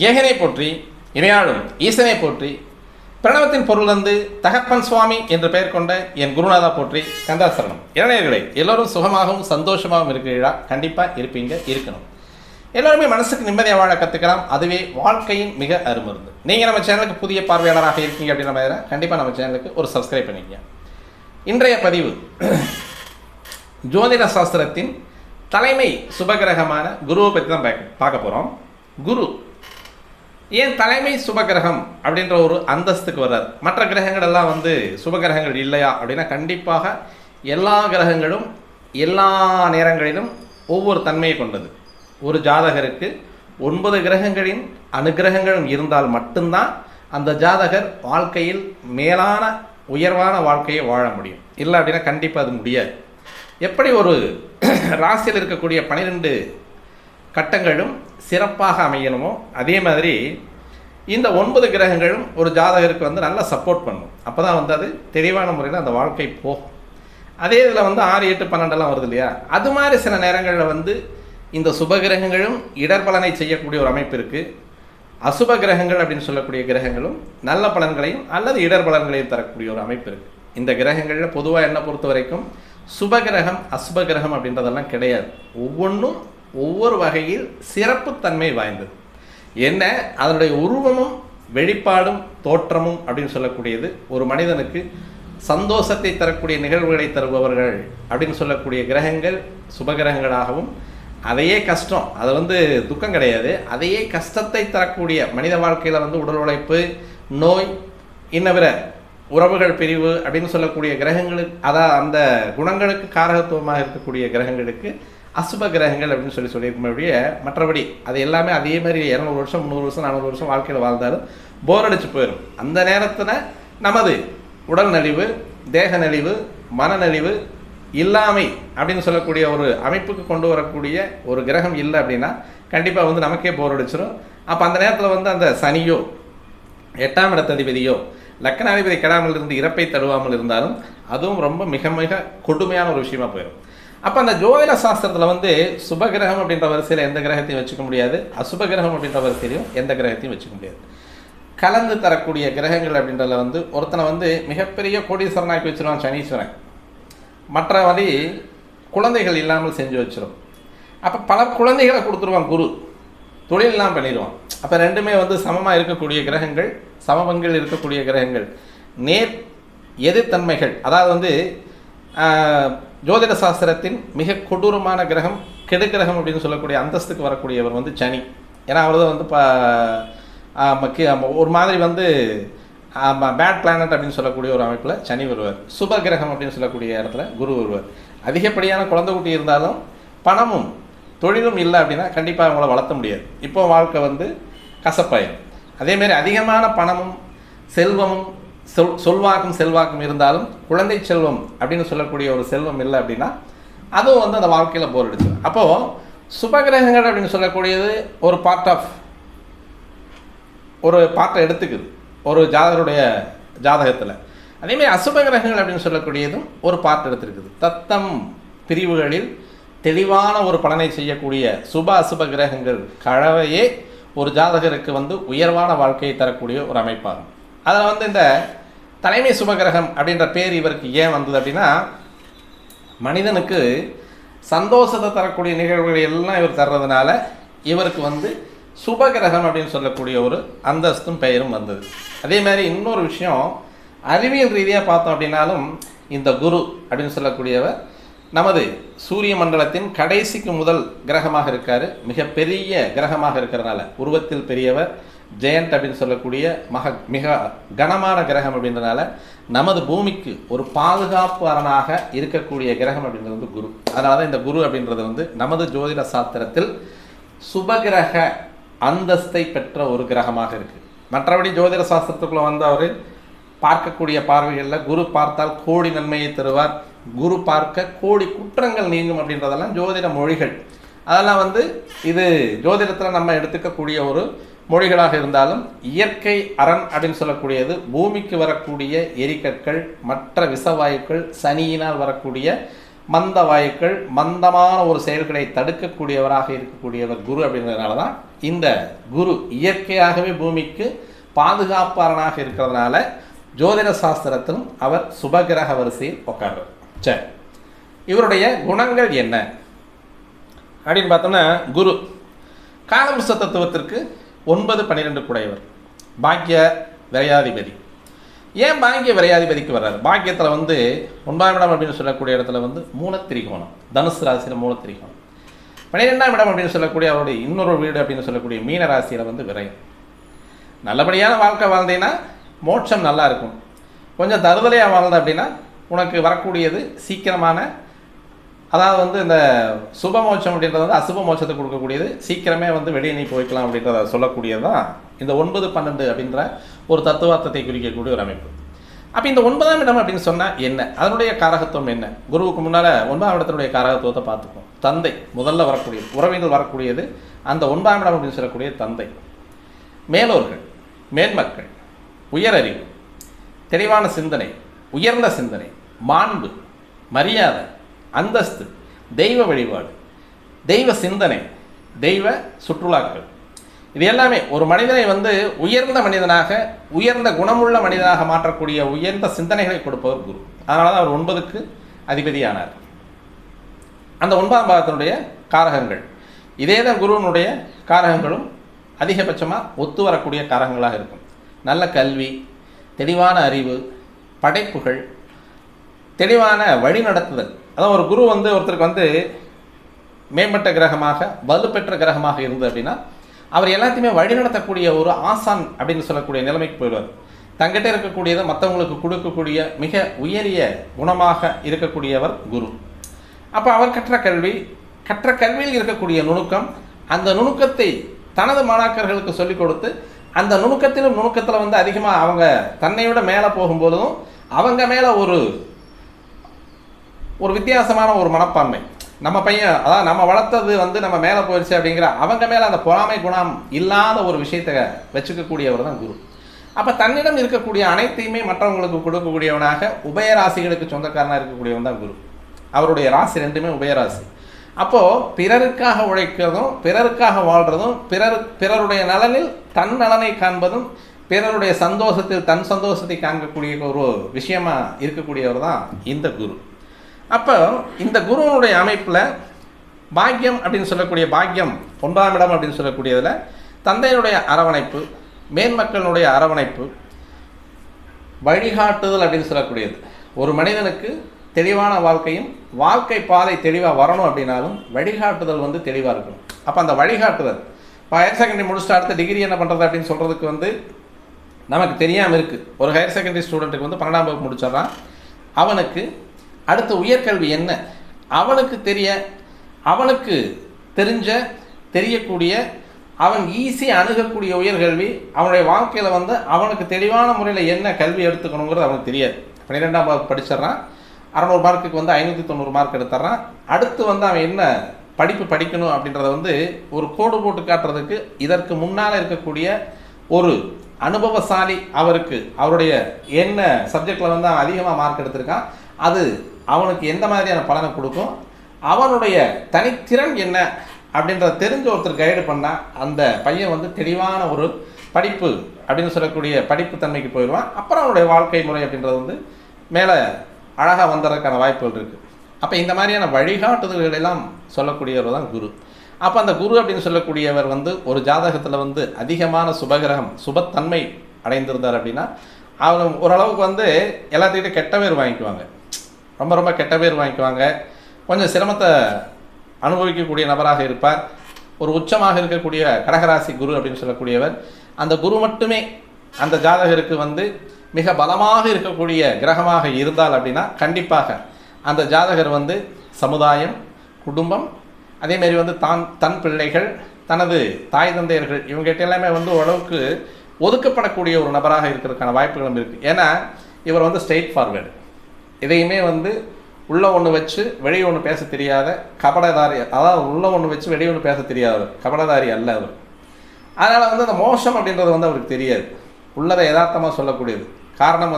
ஏகனை போற்றி, இணையாளும் ஈசனை போற்றி, பிரணவத்தின் பொருள் வந்து தகப்பன் சுவாமி என்று பெயர் கொண்ட என் குருநாதா போற்றி. கந்தாசரணம். இளைஞர்களே, எல்லோரும் சுகமாகவும் சந்தோஷமாகவும் இருக்கிறீர்களா? கண்டிப்பாக இருப்பீங்க, இருக்கணும். எல்லோருமே மனசுக்கு நிம்மதியாக வாழ கற்றுக்கலாம். அதுவே வாழ்க்கையின் மிக அருமருந்து. நீங்கள் நம்ம சேனலுக்கு புதிய பார்வையாளராக இருக்கீங்க அப்படின்ற மாதிரி கண்டிப்பாக நம்ம சேனலுக்கு ஒரு சப்ஸ்கிரைப் பண்ணிக்கங்க. இன்றைய பதிவு ஜோதிட சாஸ்திரத்தின் தலைமை சுபகிரகமான குருவை பற்றி தான் பார்க்க போகிறோம். குரு ஏன் தலைமை சுபகிரகம் அப்படின்ற ஒரு அந்தஸ்துக்கு வர்றார்? மற்ற கிரகங்கள் எல்லாம் வந்து சுபகிரகங்கள் இல்லையா அப்படின்னா, கண்டிப்பாக எல்லா கிரகங்களும் எல்லா நேரங்களிலும் ஒவ்வொரு தன்மையை கொண்டது. ஒரு ஜாதகருக்கு 9 கிரகங்களின் அனுகிரகங்களும் இருந்தால் மட்டும்தான் அந்த ஜாதகர் வாழ்க்கையில் மேலான உயர்வான வாழ்க்கையை வாழ முடியும். இல்லை அப்படின்னா கண்டிப்பாக அது முடியாது. எப்படி ஒரு ராசியில் இருக்கக்கூடிய 12 கட்டங்களும் சிறப்பாக அமையணுமோ, அதே மாதிரி இந்த 9 கிரகங்களும் ஒரு ஜாதகருக்கு வந்து நல்லா சப்போர்ட் பண்ணும். அப்போ தான் வந்து அது தெளிவான முறையில் அந்த வாழ்க்கை போகும். அதே இதில் வந்து 6, 8, 12 வருது இல்லையா? அது மாதிரி சில நேரங்களில் வந்து இந்த சுபகிரகங்களும் இடர்பலனை செய்யக்கூடிய ஒரு அமைப்பு இருக்குது. அசுப கிரகங்கள் அப்படின்னு சொல்லக்கூடிய கிரகங்களும் நல்ல பலன்களையும் அல்லது இடர்பலன்களையும் தரக்கூடிய ஒரு அமைப்பு இருக்குது. இந்த கிரகங்களில் பொதுவாக என்ன பொறுத்த வரைக்கும் சுபகிரகம் அசுப கிரகம் அப்படின்றதெல்லாம் கிடையாது. ஒவ்வொன்றும் ஒவ்வொரு வகையில் சிறப்புத்தன்மை வாய்ந்தது. என்ன அதனுடைய உருவமும் வெளிப்பாடும் தோற்றமும் அப்படின்னு சொல்லக்கூடியது ஒரு மனிதனுக்கு சந்தோஷத்தை தரக்கூடிய நிகழ்வுகளை தருபவர்கள் அப்படின்னு சொல்லக்கூடிய கிரகங்கள் சுபகிரகங்களாகவும், அதையே கஷ்டம், அது வந்து துக்கம் கிடையாது, அதையே கஷ்டத்தை தரக்கூடிய மனித வாழ்க்கையில் வந்து உடல் உழைப்பு, நோய், இன்னவிர உறவுகள் பிரிவு அப்படின்னு சொல்லக்கூடிய கிரகங்களுக்கு, அதான் அந்த குணங்களுக்கு காரகத்துவமாக இருக்கக்கூடிய கிரகங்களுக்கு அசுப கிரகங்கள் அப்படின்னு சொல்லியிருக்கக்கூடிய, மற்றபடி அது எல்லாமே அதே மாதிரி 200 வருஷம் 300 வருஷம் 400 வருஷம் வாழ்க்கையில் வாழ்ந்தாலும் போர் அடிச்சு போயிடும். அந்த நேரத்தில் நமது உடல் நலிவு, தேக நலிவு, மனநலிவு, இல்லாமை அப்படின்னு சொல்லக்கூடிய ஒரு அமைப்புக்கு கொண்டு வரக்கூடிய ஒரு கிரகம் இல்லை அப்படின்னா கண்டிப்பாக வந்து நமக்கே போர் அடிச்சிடும். அப்போ அந்த நேரத்தில் வந்து அந்த சனியோ 8ஆம் இடத்ததிபதியோ லக்னாதிபதி கெடாமல் இருந்து இறப்பை தழுவாமல் இருந்தாலும் அதுவும் ரொம்ப மிக மிக கொடுமையான ஒரு விஷயமா போயிடும். அப்போ அந்த ஜோதிட சாஸ்திரத்தில் வந்து சுபகிரகம் அப்படின்ற வரிசையில் எந்த கிரகத்தையும் வச்சுக்க முடியாது, அசுபகிரகம் அப்படின்ற வரிசையிலையும் எந்த கிரகத்தையும் வச்சுக்க முடியாது. கலந்து தரக்கூடிய கிரகங்கள் அப்படின்றத வந்து ஒருத்தனை வந்து மிகப்பெரிய கோடீஸ்வரனாக்கி வச்சிருவான் சனீஸ்வரன், மற்ற வழி குழந்தைகள் இல்லாமல் செஞ்சு வச்சிடும். அப்போ பல குழந்தைகளை கொடுத்துருவான் குரு, தொழிலெல்லாம் பண்ணிடுவான். அப்போ ரெண்டுமே வந்து சமமாக இருக்கக்கூடிய கிரகங்கள், சமபங்கில் இருக்கக்கூடிய கிரகங்கள், நேர் எதிர்த்தன்மைகள். அதாவது வந்து ஜோதிட சாஸ்திரத்தின் மிக கொடூரமான கிரகம் கெடு கிரகம் அப்படின்னு சொல்லக்கூடிய அந்தஸ்துக்கு வரக்கூடியவர் வந்து சனி. ஏன்னா அவர் தான் வந்து ஒரு மாதிரி வந்து பேட் பிளானட் அப்படின்னு சொல்லக்கூடிய ஒரு அமைப்பில் சனி வருவார். சுப கிரகம் அப்படின்னு சொல்லக்கூடிய இடத்துல குரு வருவார். அதிகப்படியான குழந்தை குட்டி இருந்தாலும் பணமும் தொழிலும் இல்லை அப்படின்னா கண்டிப்பாக அவங்கள வளர்த்த முடியாது. இப்போ வாழ்க்கை வந்து கசப்பாயிடும். அதேமாரி அதிகமான பணமும் செல்வமும் செல்வாக்கும் இருந்தாலும் குழந்தை செல்வம் அப்படின்னு சொல்லக்கூடிய ஒரு செல்வம் இல்லை அப்படின்னா அதுவும் வந்து அந்த வாழ்க்கையில் போர் அடிச்சிடும். அப்போது சுபகிரகங்கள் அப்படின்னு சொல்லக்கூடியது ஒரு பார்ட்டை எடுத்துக்குது ஒரு ஜாதகருடைய ஜாதகத்தில். அதேமாதிரி அசுப கிரகங்கள் அப்படின்னு சொல்லக்கூடியதும் ஒரு பார்ட் எடுத்துருக்குது. தத்தம் பிரிவுகளில் தெளிவான ஒரு பலனை செய்யக்கூடிய சுப அசுப கிரகங்கள் கலவையே ஒரு ஜாதகருக்கு வந்து உயர்வான வாழ்க்கையை தரக்கூடிய ஒரு அமைப்பாகும். அதில் வந்து இந்த தலைமை சுபகிரகம் அப்படின்ற பேர் இவருக்கு ஏன் வந்தது அப்படின்னா, மனிதனுக்கு சந்தோஷத்தை தரக்கூடிய நிகழ்வுகள் எல்லாம் இவர் தர்றதுனால இவருக்கு வந்து சுபகிரகம் அப்படின்னு சொல்லக்கூடிய ஒரு அந்தஸ்தும் பெயரும் வந்தது. அதே மாதிரி இன்னொரு விஷயம், அறிவியல் ரீதியாக பார்த்தோம் அப்படின்னாலும் இந்த குரு அப்படின்னு சொல்லக்கூடியவர் நமது சூரிய மண்டலத்தின் கடைசிக்கு முதல் கிரகமாக இருக்கார். மிகப்பெரிய கிரகமாக இருக்கிறதுனால உருவத்தில் பெரியவர், ஜெயண்ட் அப்படின்னு சொல்லக்கூடிய மிக கனமான கிரகம் அப்படின்றதுனால நமது பூமிக்கு ஒரு பாதுகாப்பு அரணாக இருக்கக்கூடிய கிரகம் அப்படின்றது வந்து குரு. அதனால தான் இந்த குரு அப்படின்றது வந்து நமது ஜோதிட சாஸ்திரத்தில் சுபகிரக அந்தஸ்தை பெற்ற ஒரு கிரகமாக இருக்குது. மற்றபடி ஜோதிட சாஸ்திரத்துக்குள்ளே வந்து அவர் பார்க்கக்கூடிய பார்வைகளில் குரு பார்த்தால் கோடி நன்மையை தருவார், குரு பார்க்க கோடி குற்றங்கள் நீங்கும் அப்படின்றதெல்லாம் ஜோதிட மொழிகள். அதெல்லாம் வந்து இது ஜோதிடத்தில் நம்ம எடுத்துக்கக்கூடிய ஒரு மொழிகளாக இருந்தாலும் இயற்கை அரண் அப்படின்னு சொல்லக்கூடியது பூமிக்கு வரக்கூடிய எரிக்கற்கள், மற்ற விஷவாயுக்கள், சனியினால் வரக்கூடிய மந்த வாயுக்கள், மந்தமான ஒரு செயல்களை தடுக்கக்கூடியவராக இருக்கக்கூடியவர் குரு அப்படின்றதுனால தான் இந்த குரு இயற்கையாகவே பூமிக்கு பாதுகாப்பாளனாக இருக்கிறதுனால ஜோதிட சாஸ்திரத்திலும் அவர் சுபகிரக வரிசையில் உட்கார்றார். சரி, இவருடைய குணங்கள் என்ன அப்படின்னு பார்த்தோம்னா, குரு காலபுருஷ தத்துவத்திற்கு 9, 12 குடையவர், பாக்கிய விரையாதிபதி. ஏன் பாக்கிய விரையாதிபதிக்கு வர்றாரு? பாக்கியத்தில் 9ஆம் இடம் அப்படின்னு சொல்லக்கூடிய இடத்துல மூலத்திரிகோணம், தனுசு ராசியில் மூலத்திரிகோணம். 12ஆம் இடம் அப்படின்னு சொல்லக்கூடிய அவருடைய இன்னொரு வீடு அப்படின்னு சொல்லக்கூடிய மீன ராசியில் விரயம். நல்லபடியான வாழ்க்கை வாழ்ந்தீங்கன்னா மோட்சம் நல்லா இருக்கும். கொஞ்சம் தருதலையாக வாழ்ந்த அப்படின்னா உனக்கு வரக்கூடியது சீக்கிரமான, அதாவது இந்த சுப மோட்சம் அப்படின்றது அசுப மோட்சத்தை கொடுக்கக்கூடியது, சீக்கிரமே வெளியே நீ போய்க்கலாம் அப்படின்றத சொல்லக்கூடியது தான் இந்த 9, 12 அப்படின்ற ஒரு தத்துவார்த்தத்தை குறிக்கக்கூடிய ஒரு அமைப்பு. அப்போ இந்த 9ஆம் இடம் அப்படின்னு சொன்னால் என்ன, அதனுடைய காரகத்துவம் என்ன? குருவுக்கு முன்னால் 9ஆம் இடத்தினுடைய காரகத்துவத்தை பார்த்துப்போம். தந்தை முதல்ல வரக்கூடியது, உறவினர் வரக்கூடியது அந்த 9ஆம் இடம் அப்படின்னு சொல்லக்கூடிய தந்தை. மேலோர்கள், மேன்மக்கள், உயரறிவு, தெளிவான சிந்தனை, உயர்ந்த சிந்தனை, மாண்பு, மரியாதை, அந்தஸ்து, தெய்வ வழிபாடு, தெய்வ சிந்தனை, தெய்வ சுற்றுலாக்கள், இது எல்லாமே ஒரு மனிதனை உயர்ந்த மனிதனாக, உயர்ந்த குணமுள்ள மனிதனாக மாற்றக்கூடிய உயர்ந்த சிந்தனைகளை கொடுப்பவர் குரு. அதனால தான் அவர் 9க்கு அதிபதியானார். அந்த 9ஆம் பாவத்தினுடைய காரகங்கள் இதே தான் குருவனுடைய காரகங்களும் அதிகபட்சமாக ஒத்து வரக்கூடிய காரகங்களாக இருக்கும். நல்ல கல்வி, தெளிவான அறிவு, படைப்புகள், தெளிவான வழி நடத்துதல். அதான் ஒரு குரு ஒருத்தருக்கு மேம்பட்ட கிரகமாக, வலுப்பெற்ற கிரகமாக இருந்தது அப்படின்னா அவர் எல்லாத்தையுமே வழிநடத்தக்கூடிய ஒரு ஆசான் அப்படின்னு சொல்லக்கூடிய நிலைமைக்கு போயிடுவார். தங்கிட்ட இருக்கக்கூடியதை மற்றவங்களுக்கு கொடுக்கக்கூடிய மிக உயரிய குணமாக இருக்கக்கூடியவர் குரு. அப்போ அவர் கற்ற கல்வியில் இருக்கக்கூடிய நுணுக்கம், அந்த நுணுக்கத்தை தனது மாணாக்கர்களுக்கு சொல்லிக் கொடுத்து அந்த நுணுக்கத்தில் அதிகமாக அவங்க தன்னையோட மேலே போகும்போதும் அவங்க மேலே ஒரு வித்தியாசமான ஒரு மனப்பான்மை, நம்ம பையன் அதாவது நம்ம வளர்த்தது நம்ம மேலே போயிடுச்சு அப்படிங்கிற அவங்க மேலே அந்த பொறாமை குணம் இல்லாத ஒரு விஷயத்தை வச்சுக்கக்கூடியவர் தான் குரு. அப்போ தன்னிடம் இருக்கக்கூடிய அனைத்தையுமே மற்றவங்களுக்கு கொடுக்கக்கூடியவனாக, உபயராசிகளுக்கு சொந்தக்காரனாக இருக்கக்கூடியவன் தான் குரு. அவருடைய ராசி 2மே உபயராசி. அப்போது பிறருக்காக உழைக்கிறதும், பிறருக்காக வாழ்கிறதும், பிறருடைய நலனில் தன் நலனை காண்பதும், பிறருடைய சந்தோஷத்தில் தன் சந்தோஷத்தை காண்கக்கூடிய ஒரு விஷயமா இருக்கக்கூடியவர் தான் இந்த குரு. அப்போ இந்த குருவனுடைய அமைப்பில் பாக்கியம் அப்படின்னு சொல்லக்கூடிய பாக்கியம் 9ஆம் இடம் அப்படின்னு சொல்லக்கூடியதில் தந்தையினுடைய அரவணைப்பு, மேன்மக்களுடைய அரவணைப்பு, வழிகாட்டுதல் அப்படின்னு சொல்லக்கூடியது. ஒரு மனிதனுக்கு தெளிவான வாழ்க்கையும், வாழ்க்கை பாதை தெளிவாக வரணும் அப்படின்னாலும் வழிகாட்டுதல் தெளிவாக இருக்கணும். அப்போ அந்த வழிகாட்டுதல், இப்போ ஹையர் செகண்டரி முடிச்சுட்டு அடுத்த டிகிரி என்ன பண்ணுறது அப்படின்னு சொல்கிறதுக்கு நமக்கு தெரியாமல் இருக்குது. ஒரு ஹையர் செகண்டரி ஸ்டூடெண்ட்டுக்கு 12ஆம் வகுப்பு முடிச்சிடறான், அவனுக்கு அடுத்த உயர்கல்வி என்ன, அவனுக்கு தெரியக்கூடிய, அவன் ஈஸியாக அணுகக்கூடிய உயர்கல்வி, அவனுடைய வாழ்க்கையில் அவனுக்கு தெளிவான முறையில் என்ன கல்வி எடுத்துக்கணுங்கிறது அவனுக்கு தெரியாது. 12ஆம் வகுப்பு படிச்சிடறான், 600 மார்க்குக்கு 590 மார்க் எடுத்துட்றான். அடுத்து அவன் என்ன படிப்பு படிக்கணும் அப்படின்றத ஒரு கோடு போட்டு காட்டுறதுக்கு இதற்கு முன்னால் இருக்கக்கூடிய ஒரு அனுபவசாலி அவருடைய என்ன சப்ஜெக்டில் அவன் அதிகமாக மார்க் எடுத்திருக்கான், அது அவனுக்கு எந்த மாதிரியான பலனை கொடுக்கும், அவனுடைய தனித்திறன் என்ன அப்படின்றத தெரிஞ்சு ஒருத்தர் கைடு பண்ணால் அந்த பையன் தெளிவான ஒரு படிப்பு அப்படின்னு சொல்லக்கூடிய படிப்பு தன்மைக்கு போயிடுவான். அப்புறம் அவனுடைய வாழ்க்கை முறை அப்படின்றது மேலே அழகாக வந்துடுறதுக்கான வாய்ப்புகள் இருக்குது. அப்போ இந்த மாதிரியான வழிகாட்டுதல்கள் எல்லாம் சொல்லக்கூடியவர் தான் குரு. அப்போ அந்த குரு அப்படின்னு சொல்லக்கூடியவர் ஒரு ஜாதகத்தில் அதிகமான சுபகிரகம், சுபத்தன்மை அடைந்திருந்தார் அப்படின்னா அவர் ஓரளவுக்கு எல்லாத்துக்கிட்ட கெட்ட பேர் வாங்கிக்குவாங்க, ரொம்ப ரொம்ப கெட்ட பேர் வாங்கிக்குவாங்க, கொஞ்சம் சிரமத்தை அனுபவிக்கக்கூடிய நபராக இருப்பார். ஒரு உச்சமாக இருக்கக்கூடிய கடகராசி குரு அப்படின்னு சொல்லக்கூடியவர், அந்த குரு மட்டுமே அந்த ஜாதகருக்கு மிக பலமாக இருக்கக்கூடிய கிரகமாக இருந்தால் அப்படின்னா கண்டிப்பாக அந்த ஜாதகர் சமுதாயம், குடும்பம், அதேமாரி தன் பிள்ளைகள், தனது தாய் தந்தையர்கள், இவங்ககிட்ட எல்லாமே ஓரளவுக்கு ஒதுக்கப்படக்கூடிய ஒரு நபராக இருக்கிறதுக்கான வாய்ப்புகளும் இருக்குது. ஏன்னா இவர் ஸ்ட்ரெயிட் ஃபார்வேர்டு, எதையுமே உள்ள ஒன்று வச்சு வெளியே ஒன்று பேச தெரியாத கபடதாரி, அதாவது உள்ள ஒன்று வச்சு வெளியே ஒன்று பேச தெரியாதவர், கபடதாரி அல்ல அவர். அதனால் அந்த மோசம் அப்படின்றது அவருக்கு தெரியாது, உள்ளதை யதார்த்தமாக சொல்லக்கூடியது. காரணம்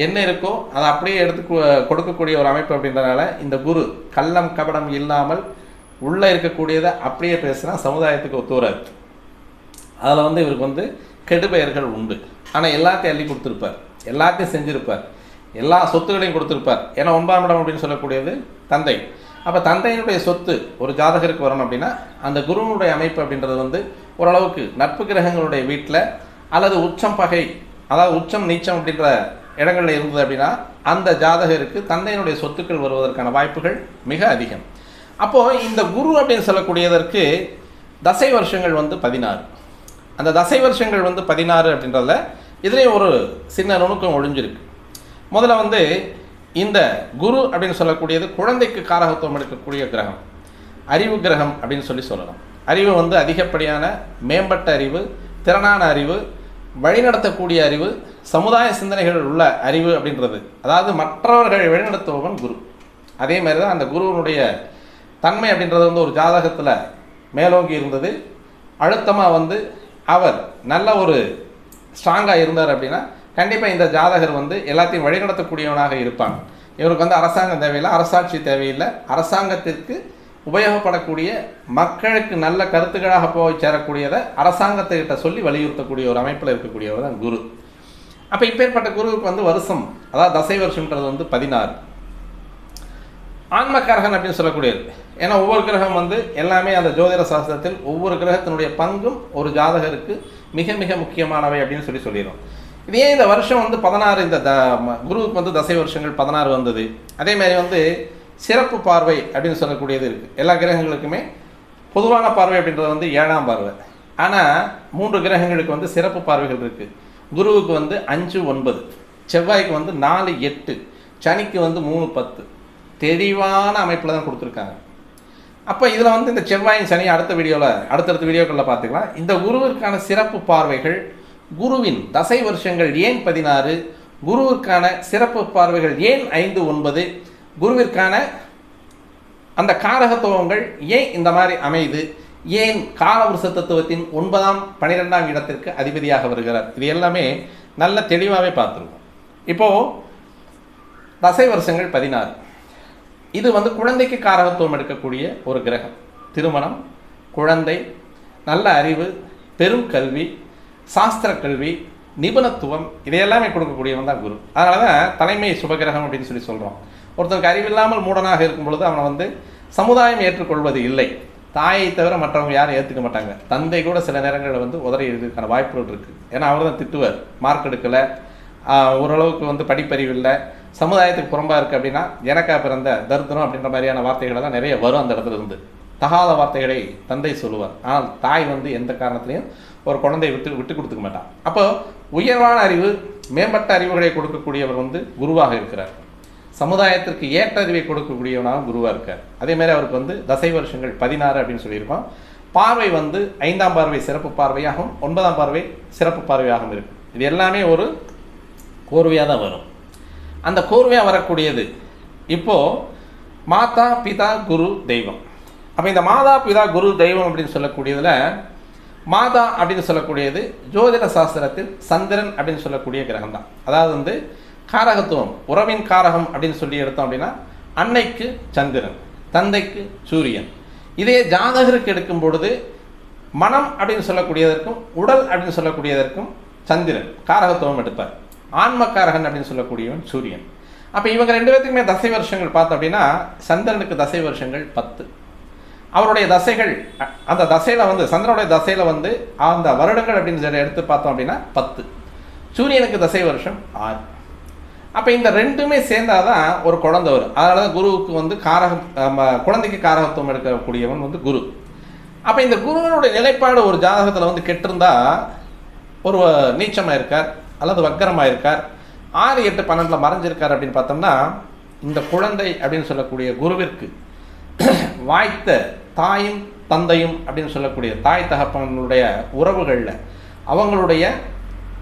என்ன இருக்கோ அதை அப்படியே எடுத்து கொடுக்கக்கூடிய ஒரு அமைப்பு அப்படின்றனால இந்த குரு கள்ளம் கபடம் இல்லாமல் உள்ளே இருக்கக்கூடியதை அப்படியே பேசுனா சமுதாயத்துக்கு ஒத்து வராது. அதில் வந்து இவருக்கு வந்து கெடுபெயர்கள் உண்டு. ஆனால் எல்லாத்தையும் அள்ளி கொடுத்துருப்பார், எல்லாத்தையும் செஞ்சுருப்பார், எல்லா சொத்துக்களையும் கொடுத்துருப்பார். ஏன்னா 9ஆம் இடம் அப்படின்னு சொல்லக்கூடியது தந்தை. அப்போ தந்தையினுடைய சொத்து ஒரு ஜாதகருக்கு வரணும் அப்படின்னா அந்த குருவினுடைய அமைப்பு அப்படின்றது வந்து ஓரளவுக்கு நட்பு கிரகங்களுடைய வீட்டில் அல்லது உச்சம் பகை, அதாவது உச்சம் நீச்சம் அப்படின்ற இடங்களில் இருந்தது அப்படின்னா அந்த ஜாதகருக்கு தந்தையினுடைய சொத்துக்கள் வருவதற்கான வாய்ப்புகள் மிக அதிகம். அப்போது இந்த குரு அப்படின்னு சொல்லக்கூடியதற்கு தசை வருஷங்கள் வந்து 16. அந்த தசை வருஷங்கள் வந்து 16 அப்படின்றத இதுலேயும் ஒரு சின்ன நுணுக்கம் ஒழிஞ்சிருக்கு. முதல்ல வந்து இந்த குரு அப்படின்னு சொல்லக்கூடியது குழந்தைக்கு காரகத்துவம் எடுக்கக்கூடிய கிரகம், அறிவு கிரகம் அப்படின்னு சொல்லலாம். அறிவு வந்து அதிகப்படியான மேம்பட்ட அறிவு, திறனான அறிவு, வழிநடத்தக்கூடிய அறிவு, சமுதாய சிந்தனைகள் உள்ள அறிவு அப்படின்றது, அதாவது மற்றவர்களை வழிநடத்துபவன் குரு. அதே மாதிரி தான் அந்த குருவனுடைய தன்மை அப்படின்றது வந்து ஒரு ஜாதகத்தில் மேலோங்கி இருந்தது, அழுத்தமாக வந்து அவர் நல்ல ஒரு ஸ்ட்ராங்காக இருந்தார் அப்படின்னா கண்டிப்பாக இந்த ஜாதகர் வந்து எல்லாத்தையும் வழிநடத்தக்கூடியவனாக இருப்பாங்க. இவருக்கு வந்து அரசாங்கம் தேவையில்லை, அரசாட்சி தேவையில்லை, அரசாங்கத்திற்கு உபயோகப்படக்கூடிய மக்களுக்கு நல்ல கருத்துக்களாக போய் சேரக்கூடியதை அரசாங்கத்துக்கிட்ட சொல்லி வலியுறுத்தக்கூடிய ஒரு அமைப்பில் இருக்கக்கூடியவர் தான் குரு. அப்போ இப்பேற்பட்ட குருவுக்கு வந்து வருஷம், அதாவது தசை வருஷம்ன்றது வந்து 16. ஆன்மக்காரகன் அப்படின்னு சொல்லக்கூடியது. ஏன்னா ஒவ்வொரு கிரகம் வந்து எல்லாமே அந்த ஜோதிட சாஸ்திரத்தில் ஒவ்வொரு கிரகத்தினுடைய பங்கும் ஒரு ஜாதகருக்கு மிக மிக முக்கியமானவை அப்படின்னு சொல்லிடுறோம். இது ஏன் இந்த வருஷம் வந்து 16, இந்த குருவுக்கு வந்து தசை வருஷங்கள் 16 வந்தது. அதே மாதிரி வந்து சிறப்பு பார்வை அப்படின்னு சொல்லக்கூடியது இருக்குது. எல்லா கிரகங்களுக்குமே பொதுவான பார்வை அப்படின்றது வந்து 7ஆம் பார்வை. ஆனால் 3 கிரகங்களுக்கு வந்து சிறப்பு பார்வைகள் இருக்குது. குருவுக்கு வந்து 5, 9, செவ்வாய்க்கு வந்து 4, 8, சனிக்கு வந்து 3, 10. தெளிவான அமைப்பில் தான் கொடுத்துருக்காங்க. அப்போ இதில் வந்து இந்த செவ்வாயின் சனி அடுத்தடுத்த வீடியோக்களில் பார்த்துக்கலாம். இந்த குருவிற்கான சிறப்பு பார்வைகள், குருவின் தசை வருஷங்கள் ஏன் 16, குருவிற்கான சிறப்பு பார்வைகள் ஏன் 5, 9, குருவிற்கான அந்த காரகத்துவங்கள் ஏன் இந்த மாதிரி அமைது, ஏன் காலவருஷ தத்துவத்தின் 9ஆம் 12ஆம் இடத்திற்கு அதிபதியாக வருகிறார், இது எல்லாமே நல்ல தெளிவாகவே பார்த்துருவோம். இப்போது தசை வருஷங்கள் 16 இது வந்து குழந்தைக்கு காரகத்துவம் எடுக்கக்கூடிய ஒரு கிரகம். திருமணம், குழந்தை, நல்ல அறிவு, பெரும் கல்வி, சாஸ்திர கல்வி, நிபுணத்துவம், இதையெல்லாமே கொடுக்கக்கூடியவன் தான் குரு. அதனால தான் தலைமை சுபகிரகம் அப்படின்னு சொல்கிறோம். ஒருத்தருக்கு அறிவில்லாமல் மூடனாக இருக்கும் பொழுது அவனை வந்து சமுதாயம் ஏற்றுக்கொள்வது இல்லை. தாயை தவிர மற்றவங்க யாரும் ஏற்றுக்க மாட்டாங்க. தந்தை கூட சில நேரங்களில் வந்து உதறி இருக்கிறதுக்கான வாய்ப்புகள் இருக்குது. ஏன்னா அவர் தான் திட்டுவார், மார்க் எடுக்கலை, ஓரளவுக்கு வந்து படிப்பறிவு இல்லை, சமுதாயத்துக்கு புறம்பாக இருக்குது அப்படின்னா எனக்கா பிறந்த தரித்திரம் அப்படின்ற மாதிரியான வார்த்தைகளெல்லாம் நிறைய வரும். அந்த இடத்துல இருந்து தகாத வார்த்தைகளை தந்தை சொல்லுவார். ஆனால் தாய் வந்து எந்த காரணத்திலையும் ஒரு குழந்தையை விட்டு கொடுத்துக்க மாட்டான். அப்போ உயர்வான அறிவு, மேம்பட்ட அறிவுகளை கொடுக்கக்கூடியவர் வந்து குருவாக இருக்கிறார். சமுதாயத்திற்கு ஏற்ற அறிவை கொடுக்கக்கூடியவனாக குருவாக இருக்கார். அதேமாதிரி அவருக்கு வந்து தசை வருஷங்கள் 16 அப்படின்னு சொல்லியிருக்கோம். பார்வை வந்து 5ஆம் பார்வை சிறப்பு பார்வையாகவும் 9ஆம் பார்வை சிறப்பு பார்வையாகவும் இருக்குது. இது எல்லாமே ஒரு கோர்வையாக தான் வரும். அந்த கோர்வையாக வரக்கூடியது இப்போது மாதா பிதா குரு தெய்வம். அப்போ இந்த மாதா பிதா குரு தெய்வம் அப்படின்னு சொல்லக்கூடியதில் மாதா அப்படின்னு சொல்லக்கூடியது ஜோதிட சாஸ்திரத்தில் சந்திரன் அப்படின்னு சொல்லக்கூடிய கிரகம் தான். அதாவது வந்து காரகத்துவம், உறவின் காரகம் அப்படின்னு சொல்லி எடுத்தோம் அப்படின்னா அன்னைக்கு சந்திரன், தந்தைக்கு சூரியன். இதே ஜாதகருக்கு எடுக்கும் பொழுது மனம் அப்படின்னு சொல்லக்கூடியதற்கும் உடல் அப்படின்னு சொல்லக்கூடியதற்கும் சந்திரன் காரகத்துவம் எடுப்பார். ஆன்மக்காரகன் அப்படின்னு சொல்லக்கூடியவன் சூரியன். அப்போ இவங்க 2 பேர்த்துக்குமே தசை வருஷங்கள் பார்த்தோம் அப்படின்னா சந்திரனுக்கு தசை வருஷங்கள் 10. அவருடைய தசைகள், அந்த தசையில் வந்து சந்திரனுடைய தசையில் வந்து அந்த வருடங்கள் அப்படின்னு சொல்லி எடுத்து பார்த்தோம் அப்படின்னா 10. சூரியனுக்கு தசை வருஷம் 6. அப்போ இந்த 2மே சேர்ந்தாதான் ஒரு குழந்தை வரும். அதனால தான் குருவுக்கு வந்து குழந்தைக்கு காரகத்துவம் எடுக்கக்கூடியவன் வந்து குரு. அப்போ இந்த குருவனுடைய நிலைப்பாடு ஒரு ஜாதகத்தில் வந்து கெட்டிருந்தா ஒரு நீச்சமாக இருக்கார் அல்லது வக்கரமாக இருக்கார், 6, 8, 12 மறைஞ்சிருக்கார் அப்படின்னு பார்த்தோம்னா இந்த குழந்தை அப்படின்னு சொல்லக்கூடிய குருவிற்கு வாய்த்த தாயும் தந்தையும் அப்படின்னு சொல்லக்கூடிய தாய் தகப்பனுடைய உறவுகளில் அவங்களுடைய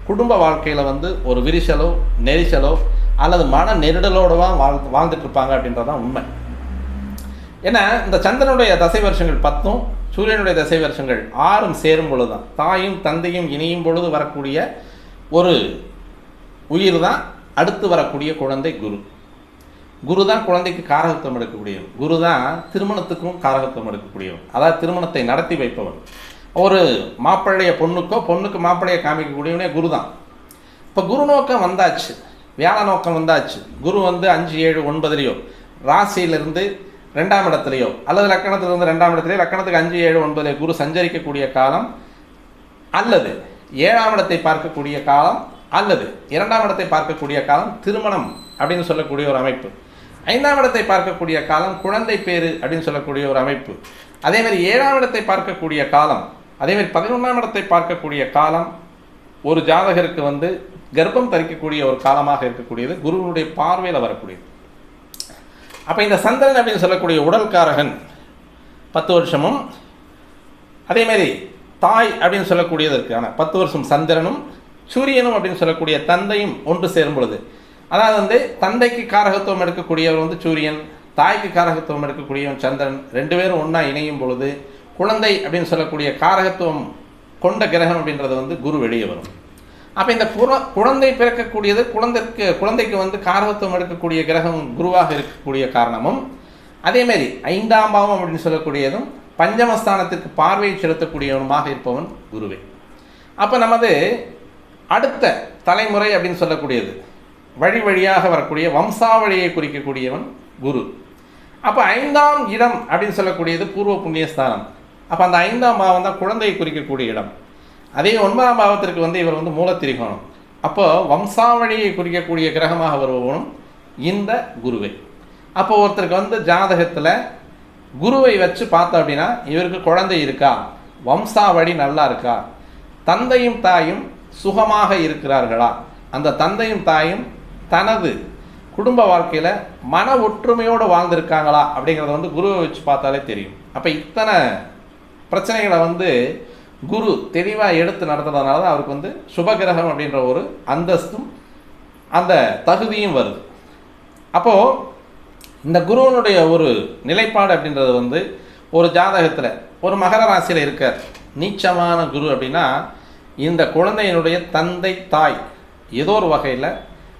குடும்ப வாழ்க்கையில் வந்து ஒரு விரிசலோ நெரிசலோ அல்லது மன நெருடலோடவா வாழ்ந்துட்டு இருப்பாங்க அப்படின்றதான் உண்மை. ஏன்னா இந்த சந்திரனுடைய தசை வருஷங்கள் 10, சூரியனுடைய தசை வருஷங்கள் 6 சேரும் பொழுது தான் தாயும் தந்தையும் இணையும் பொழுது வரக்கூடிய ஒரு உயிர் தான் அடுத்து வரக்கூடிய குழந்தை குரு. குரு தான் குழந்தைக்கு காரகத்துவம் எடுக்கக்கூடியவன். குரு தான் திருமணத்துக்கும் காரகத்துவம் எடுக்கக்கூடியவன். அதாவது திருமணத்தை நடத்தி வைப்பவன். ஒரு மாப்பிள்ளைய பொண்ணுக்கு மாப்பிள்ளையை காமிக்கக்கூடியவனே குரு தான். இப்போ குரு நோக்கம் வந்தாச்சு, வியாழ நோக்கம் வந்தாச்சு. குரு வந்து 5, 7, 9 ராசியிலிருந்து 2ஆம் இடத்துலையோ அல்லது லக்கணத்திலிருந்து 2ஆம் இடத்துலையோ, லக்கணத்துக்கு 5, 7, 9 குரு சஞ்சரிக்கக்கூடிய காலம், அல்லது 7ஆம் இடத்தை பார்க்கக்கூடிய காலம், அல்லது 2ஆம் இடத்தை பார்க்கக்கூடிய காலம் திருமணம் அப்படின்னு சொல்லக்கூடிய ஒரு அமைப்பு. 5ஆம் இடத்தை பார்க்கக்கூடிய காலம் குழந்தை பேரு அப்படின்னு சொல்லக்கூடிய ஒரு அமைப்பு. அதேமாதிரி 7ஆம் இடத்தை பார்க்கக்கூடிய காலம், அதேமாதிரி 11ஆம் இடத்தை பார்க்கக்கூடிய காலம் ஒரு ஜாதகருக்கு வந்து கர்ப்பம் தரிக்கக்கூடிய ஒரு காலமாக இருக்கக்கூடியது குருவினுடைய பார்வையில் வரக்கூடியது. அப்போ இந்த சந்திரன் அப்படின்னு சொல்லக்கூடிய உடல்காரகன் 10 வருஷமும், அதேமாதிரி தாய் அப்படின்னு சொல்லக்கூடியதற்கான 10 வருஷம் சந்திரனும் சூரியனும் அப்படின்னு சொல்லக்கூடிய தந்தையும் ஒன்று சேரும் பொழுது, அதாவது வந்து தந்தைக்கு காரகத்துவம் எடுக்கக்கூடியவர் வந்து சூரியன், தாய்க்கு காரகத்துவம் எடுக்கக்கூடியவன் சந்திரன், 2 பேரும் ஒன்றா இணையும் பொழுது குழந்தை அப்படின்னு சொல்லக்கூடிய காரகத்துவம் கொண்ட கிரகம் அப்படின்றது வந்து குரு வெளியே வரும். அப்போ இந்த குழந்தை பிறக்கக்கூடியது குழந்தைக்கு வந்து காரகத்துவம் எடுக்கக்கூடிய கிரகம் குருவாக இருக்கக்கூடிய காரணமும், அதேமாரி 5ஆம் பாவம் அப்படின்னு சொல்லக்கூடியதும் பஞ்சமஸ்தானத்திற்கு பார்வையை செலுத்தக்கூடியவனுமாக இருப்பவன் குருவே. அப்போ நமது அடுத்த தலைமுறை அப்படின்னு சொல்லக்கூடியது வழி வழியாக வரக்கூடிய வம்சாவழியை குறிக்கக்கூடியவன் குரு. அப்போ 5ஆம் இடம் அப்படின்னு சொல்லக்கூடியது பூர்வ புண்ணியஸ்தானம். அப்போ அந்த 5ஆம் பாவம் தான் குழந்தையை குறிக்கக்கூடிய இடம். அதே 9ஆம் பாவத்திற்கு வந்து இவர் வந்து மூலத்திரிகோணம். அப்போ வம்சாவழியை குறிக்கக்கூடிய கிரகமாக வருபவனும் இந்த குருவை. அப்போ ஒருத்தருக்கு வந்து ஜாதகத்தில் குருவை வச்சு பார்த்தோம் அப்படின்னா இவருக்கு குழந்தை இருக்கா, வம்சாவழி நல்லா இருக்கா, தந்தையும் தாயும் சுகமாக இருக்கிறார்களா, அந்த தந்தையும் தாயும் தனது குடும்ப வாழ்க்கையில் மன ஒற்றுமையோடு வாழ்ந்திருக்காங்களா அப்படிங்கிறத வந்து குருவை வச்சு பார்த்தாலே தெரியும். அப்போ இத்தனை பிரச்சனைகளை வந்து குரு தெளிவாக எடுத்து நடத்துறதுனால தான் அவருக்கு வந்து சுபகிரகம் அப்படின்ற ஒரு அந்தஸ்தும் அந்த தகுதியும் வருது. அப்போது இந்த குருவனுடைய ஒரு நிலைப்பாடு அப்படின்றது வந்து ஒரு ஜாதகத்தில் ஒரு மகர ராசியில் இருக்கார் நீச்சமான குரு அப்படின்னா, இந்த குழந்தையினுடைய தந்தை தாய் ஏதோ ஒரு வகையில்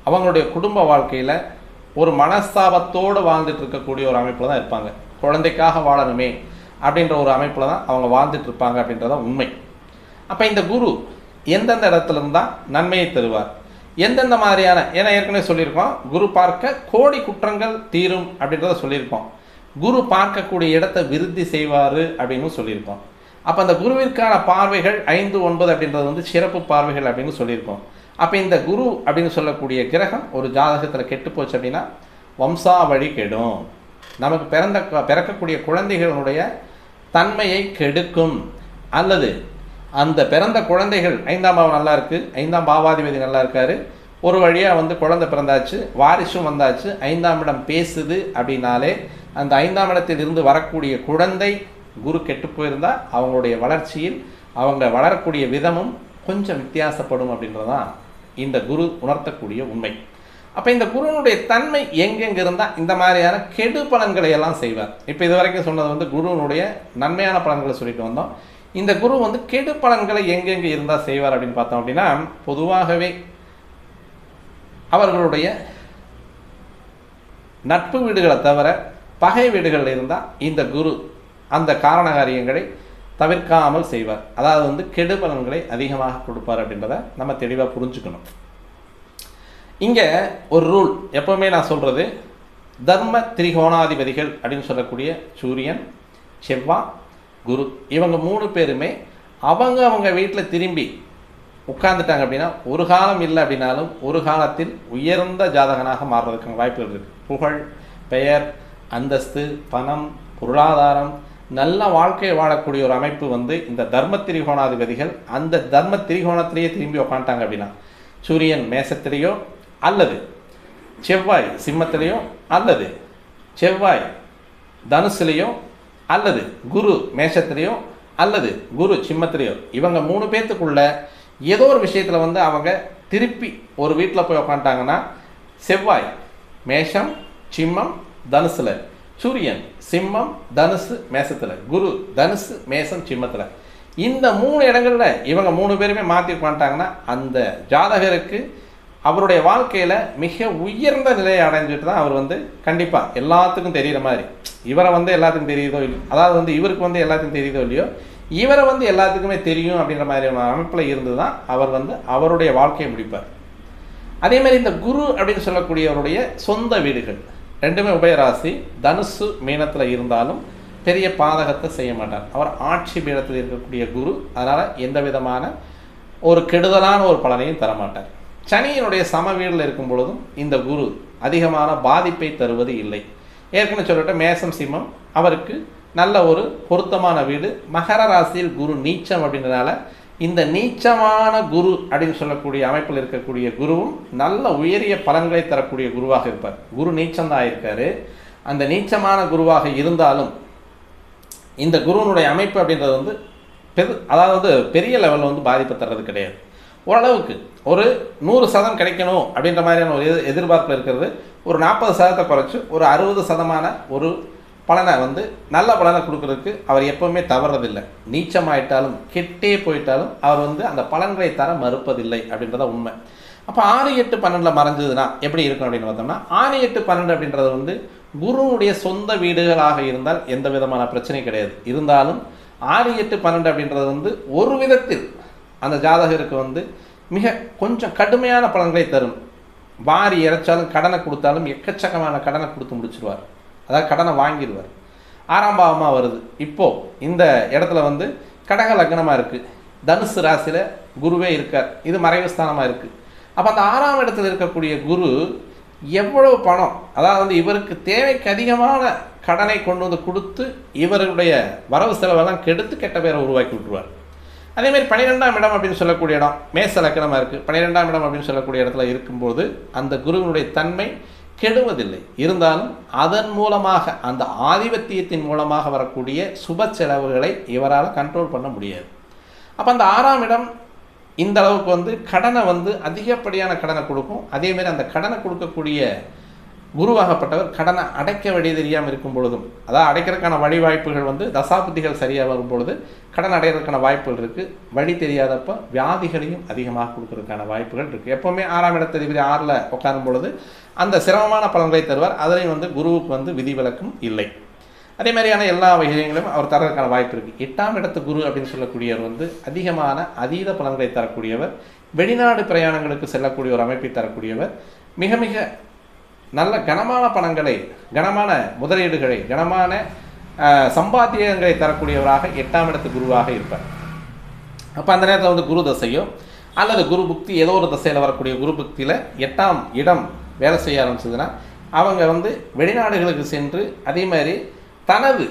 அவங்களுடைய குடும்ப வாழ்க்கையில் ஒரு மனஸ்தாபத்தோடு வாழ்ந்துட்டு இருக்கக்கூடிய ஒரு அமைப்பில் தான் இருப்பாங்க. குழந்தைக்காக வாழணுமே அப்படின்ற ஒரு அமைப்பில் தான் அவங்க வாழ்ந்துட்டு இருப்பாங்க அப்படின்றதான் உண்மை. அப்போ இந்த குரு எந்தெந்த இடத்துல இருந்தால் நன்மையை தருவார், எந்தெந்த மாதிரியான, ஏன்னா ஏற்கனவே சொல்லியிருக்கோம் குரு பார்க்க கோடி குற்றங்கள் தீரும் அப்படின்றத சொல்லியிருக்கோம். குரு பார்க்கக்கூடிய இடத்தை விருத்தி செய்வார் அப்படின்னு சொல்லியிருக்கோம். அப்போ அந்த குருவிற்கான பார்வைகள் 5, 9 அப்படின்றது வந்து சிறப்பு பார்வைகள் அப்படின்னு சொல்லியிருக்கோம். அப்போ இந்த குரு அப்படின்னு சொல்லக்கூடிய கிரகம் ஒரு ஜாதகத்தில் கெட்டு போச்சு அப்படின்னா வம்சாவழி கெடும், நமக்கு பிறக்கக்கூடிய குழந்தைகளுடைய தன்மையை கெடுக்கும், அல்லது அந்த பிறந்த குழந்தைகள் 5ஆம் பாவம் நல்லா இருக்குது, 5ஆம் பாவாதிபதி நல்லா இருக்கார், ஒரு வழியாக வந்து குழந்தை பிறந்தாச்சு, வாரிசும் வந்தாச்சு, 5ஆம் இடம் பேசுது அப்படின்னாலே அந்த 5ஆம் இடத்தில் இருந்து வரக்கூடிய குழந்தை குரு கெட்டு போயிருந்தால் அவங்களுடைய வளர்ச்சியில் அவங்க வளரக்கூடிய விதமும் கொஞ்சம் வித்தியாசப்படும் அப்படின்றதான் இந்த குரு உணர்த்தக்கூடிய உண்மை. அப்போ இந்த குருவனுடைய தன்மை எங்கெங்கே இருந்தால் இந்த மாதிரியான கெடு பலன்களை எல்லாம் செய்வார். இப்போ இது வரைக்கும் சொன்னது வந்து குருவனுடைய நன்மையான பலன்களை சொல்லிட்டு வந்தோம். இந்த குரு வந்து கெடு பலன்களை எங்கெங்கே இருந்தால் செய்வார் அப்படின்னு பார்த்தோம் அப்படின்னா, பொதுவாகவே அவர்களுடைய நட்பு வீடுகளை தவிர பகை வீடுகளில் இருந்தால் இந்த குரு அந்த காரண காரியங்களை தவிர்க்காமல் செய்வார். அதாவது வந்து கெடு பலன்களை அதிகமாக கொடுப்பார் அப்படின்றத நம்ம தெளிவாக புரிஞ்சுக்கணும். இங்கே ஒரு ரூல் எப்போவுமே நான் சொல்கிறது, தர்ம திரிகோணாதிபதிகள் அப்படின்னு சொல்லக்கூடிய சூரியன், செவ்வாய், குரு, இவங்க 3 பேருமே அவங்க வீட்டில் திரும்பி உட்கார்ந்துட்டாங்க அப்படின்னா ஒரு காலம் இல்லை அப்படின்னாலும் ஒரு காலத்தில் உயர்ந்த ஜாதகனாக மாறுறதுக்கான வாய்ப்புகள் இருக்குது. புகழ், பெயர், அந்தஸ்து, பணம், பொருளாதாரம், நல்ல வாழ்க்கையை வாழக்கூடிய ஒரு அமைப்பு வந்து இந்த தர்ம திரிகோணாதிபதிகள் அந்த தர்ம திரிகோணத்திலேயே திரும்பி உட்காந்துட்டாங்க அப்படின்னா, சூரியன் மேசத்திலேயோ அல்லது செவ்வாய் சிம்மத்திலேயோ அல்லது செவ்வாய் தனுசுலேயோ அல்லது குரு மேஷத்திலேயோ அல்லது குரு சிம்மத்திலேயோ, இவங்க 3 பேர்த்துக்குள்ள ஏதோ ஒரு விஷயத்தில் வந்து அவங்க திருப்பி ஒரு வீட்டில் போய் உக்காண்டாங்கன்னா, செவ்வாய் மேஷம் சிம்மம் தனுசில், சூரியன் சிம்மம் தனுசு மேசத்தில், குரு தனுசு மேசம் சிம்மத்தில், இந்த 3 இடங்களில் இவங்க 3 பேருமே மாற்றி உட்காந்துட்டாங்கன்னா அந்த ஜாதகருக்கு அவருடைய வாழ்க்கையில் மிக உயர்ந்த நிலையை அடைஞ்சிட்டு தான் அவர் வந்து கண்டிப்பாக எல்லாத்துக்கும் தெரிகிற மாதிரி, இவரை வந்து எல்லாத்துக்கும் தெரியுதோ இல்லையோ, அதாவது வந்து இவருக்கு வந்து எல்லாத்துக்கும் தெரியுதோ இல்லையோ, இவரை வந்து எல்லாத்துக்குமே தெரியும் அப்படின்ற மாதிரியான அமைப்பில் இருந்து தான் அவர் வந்து அவருடைய வாழ்க்கையை முடிப்பார். அதே மாதிரி இந்த குரு அப்படின்னு சொல்லக்கூடியவருடைய சொந்த வீடுகள் ரெண்டுமே உபயராசி, தனுசு மீனத்தில் இருந்தாலும் பெரிய பாதகத்தை செய்ய மாட்டார். அவர் ஆட்சி பீடத்தில் இருக்கக்கூடிய குரு, அதனால் எந்த விதமான ஒரு கெடுதலான ஒரு பலனையும் தரமாட்டார். சனியினுடைய சம வீடில் இருக்கும் பொழுதும் இந்த குரு அதிகமான பாதிப்பை தருவது இல்லை. ஏற்கனவே சொல்லிட்டு மேசம் சிம்மம் அவருக்கு நல்ல ஒரு பொருத்தமான வீடு. மகர ராசியில் குரு நீச்சம் அப்படின்றனால இந்த நீச்சமான குரு அப்படின்னு சொல்லக்கூடிய அமைப்பில் இருக்கக்கூடிய குருவும் நல்ல உயரிய பலன்களை தரக்கூடிய குருவாக இருப்பார். குரு நீச்சம்தான் இருக்காரு. அந்த நீச்சமான குருவாக இருந்தாலும் இந்த குருவனுடைய அமைப்பு அப்படின்றது வந்து அதாவது பெரிய லெவலில் வந்து பாதிப்பு தர்றது கிடையாது. ஓரளவுக்கு ஒரு 100% கிடைக்கணும் அப்படின்ற மாதிரியான ஒரு எதிர்பார்ப்பில் இருக்கிறது ஒரு 40% குறைச்சி ஒரு 60% ஒரு பலனை வந்து நல்ல பலனை கொடுக்கறதுக்கு அவர் எப்போவுமே தவறதில்லை. நீச்சமாயிட்டாலும் கெட்டே போயிட்டாலும் அவர் வந்து அந்த பலன்களை தர மறுப்பதில்லை அப்படின்றத உண்மை. அப்போ 6, 8, 12 மறைஞ்சதுன்னா எப்படி இருக்கும் அப்படின்னு பார்த்தோம்னா 6, 8, 12 அப்படின்றது வந்து குருவுடைய சொந்த வீடுகளாக இருந்தால் எந்த விதமான பிரச்சனையும் கிடையாது. இருந்தாலும் 6, 8, 12 அப்படின்றது வந்து ஒரு விதத்தில் அந்த ஜாதகருக்கு வந்து மிக கொஞ்சம் கடுமையான பலன்களை தரும். வாரி இறைச்சாலும் கடனை கொடுத்தாலும் எக்கச்சக்கமான கடனை கொடுத்து முடிச்சிருவார். அதாவது கடனை வாங்கிடுவார். 6ஆம் பாவமாக வருது. இப்போது இந்த இடத்துல வந்து கடக லக்னமாக இருக்குது, தனுசு ராசியில் குருவே இருக்கார், இது மறைவு ஸ்தானமாக இருக்குது. அப்போ அந்த 6ஆம் இடத்துல இருக்கக்கூடிய குரு எவ்வளவு பணம், அதாவது வந்து இவருக்கு தேவைக்கு அதிகமான கடனை கொண்டு வந்து கொடுத்து இவருடைய வரவு செலவெல்லாம் கெடுத்து கெட்ட பேரை உருவாக்கி விட்டுருவார். அதேமாதிரி 12ஆம் இடம் அப்படின்னு சொல்லக்கூடிய இடம் மேச லக்னமாக இருக்குது. 12ஆம் இடம் அப்படின்னு சொல்லக்கூடிய இடத்துல இருக்கும்போது அந்த குருவினுடைய தன்மை கெடுவதில்லை. இருந்தாலும் அதன் மூலமாக அந்த ஆதிபத்தியத்தின் மூலமாக வரக்கூடிய சுப செலவுகளை இவரால் கண்ட்ரோல் பண்ண முடியாது. அப்போ அந்த 6ஆம் இடம் இந்த அளவுக்கு வந்து கடனை வந்து அதிகப்படியான கடனை கொடுக்கும். அதேமாரி அந்த கடனை கொடுக்கக்கூடிய குருவாகப்பட்டவர் கடனை அடைக்க வழி தெரியாமல் இருக்கும் பொழுதும், அதாவது அடைக்கிறதுக்கான வழி வாய்ப்புகள் வந்து தசாபுத்திகள் சரியாக வரும் பொழுது கடன் அடைகிறதுக்கான வாய்ப்புகள் இருக்குது. வழி தெரியாதப்போ வியாதிகளையும் அதிகமாக கொடுக்கறதுக்கான வாய்ப்புகள் இருக்குது. எப்போவுமே 6ஆம் இடத்ததிபதி 6ல் உட்காரும் பொழுது அந்த சிரமமான பலன்களை தருவார். அதிலையும் வந்து குருவுக்கு வந்து விதிவிலக்கும் இல்லை. அதே மாதிரியான எல்லா விஷயங்களும் அவர் தரதுக்கான வாய்ப்பு இருக்குது. 8ஆம் இடத்து குரு அப்படின்னு சொல்லக்கூடியவர் வந்து அதிகமான அதீத பலன்களை தரக்கூடியவர், வெளிநாடு பிரயாணங்களுக்கு செல்லக்கூடிய ஒரு அமைப்பை தரக்கூடியவர், மிக மிக நல்ல கனமான பணங்களை, கனமான முதலீடுகளை, கனமான சம்பாத்தியங்களை தரக்கூடியவராக 8ஆம் இடத்து குருவாக இருப்பார். அப்போ அந்த நேரத்தில் வந்து குரு தசையோ அல்லது குரு புக்தி ஏதோ ஒரு தசையில் வரக்கூடிய குரு புக்தியில் 8ஆம் இடம் வேலை செய்ய ஆரம்பிச்சதுன்னா அவங்க வந்து வெளிநாடுகளுக்கு சென்று அதே மாதிரி தனது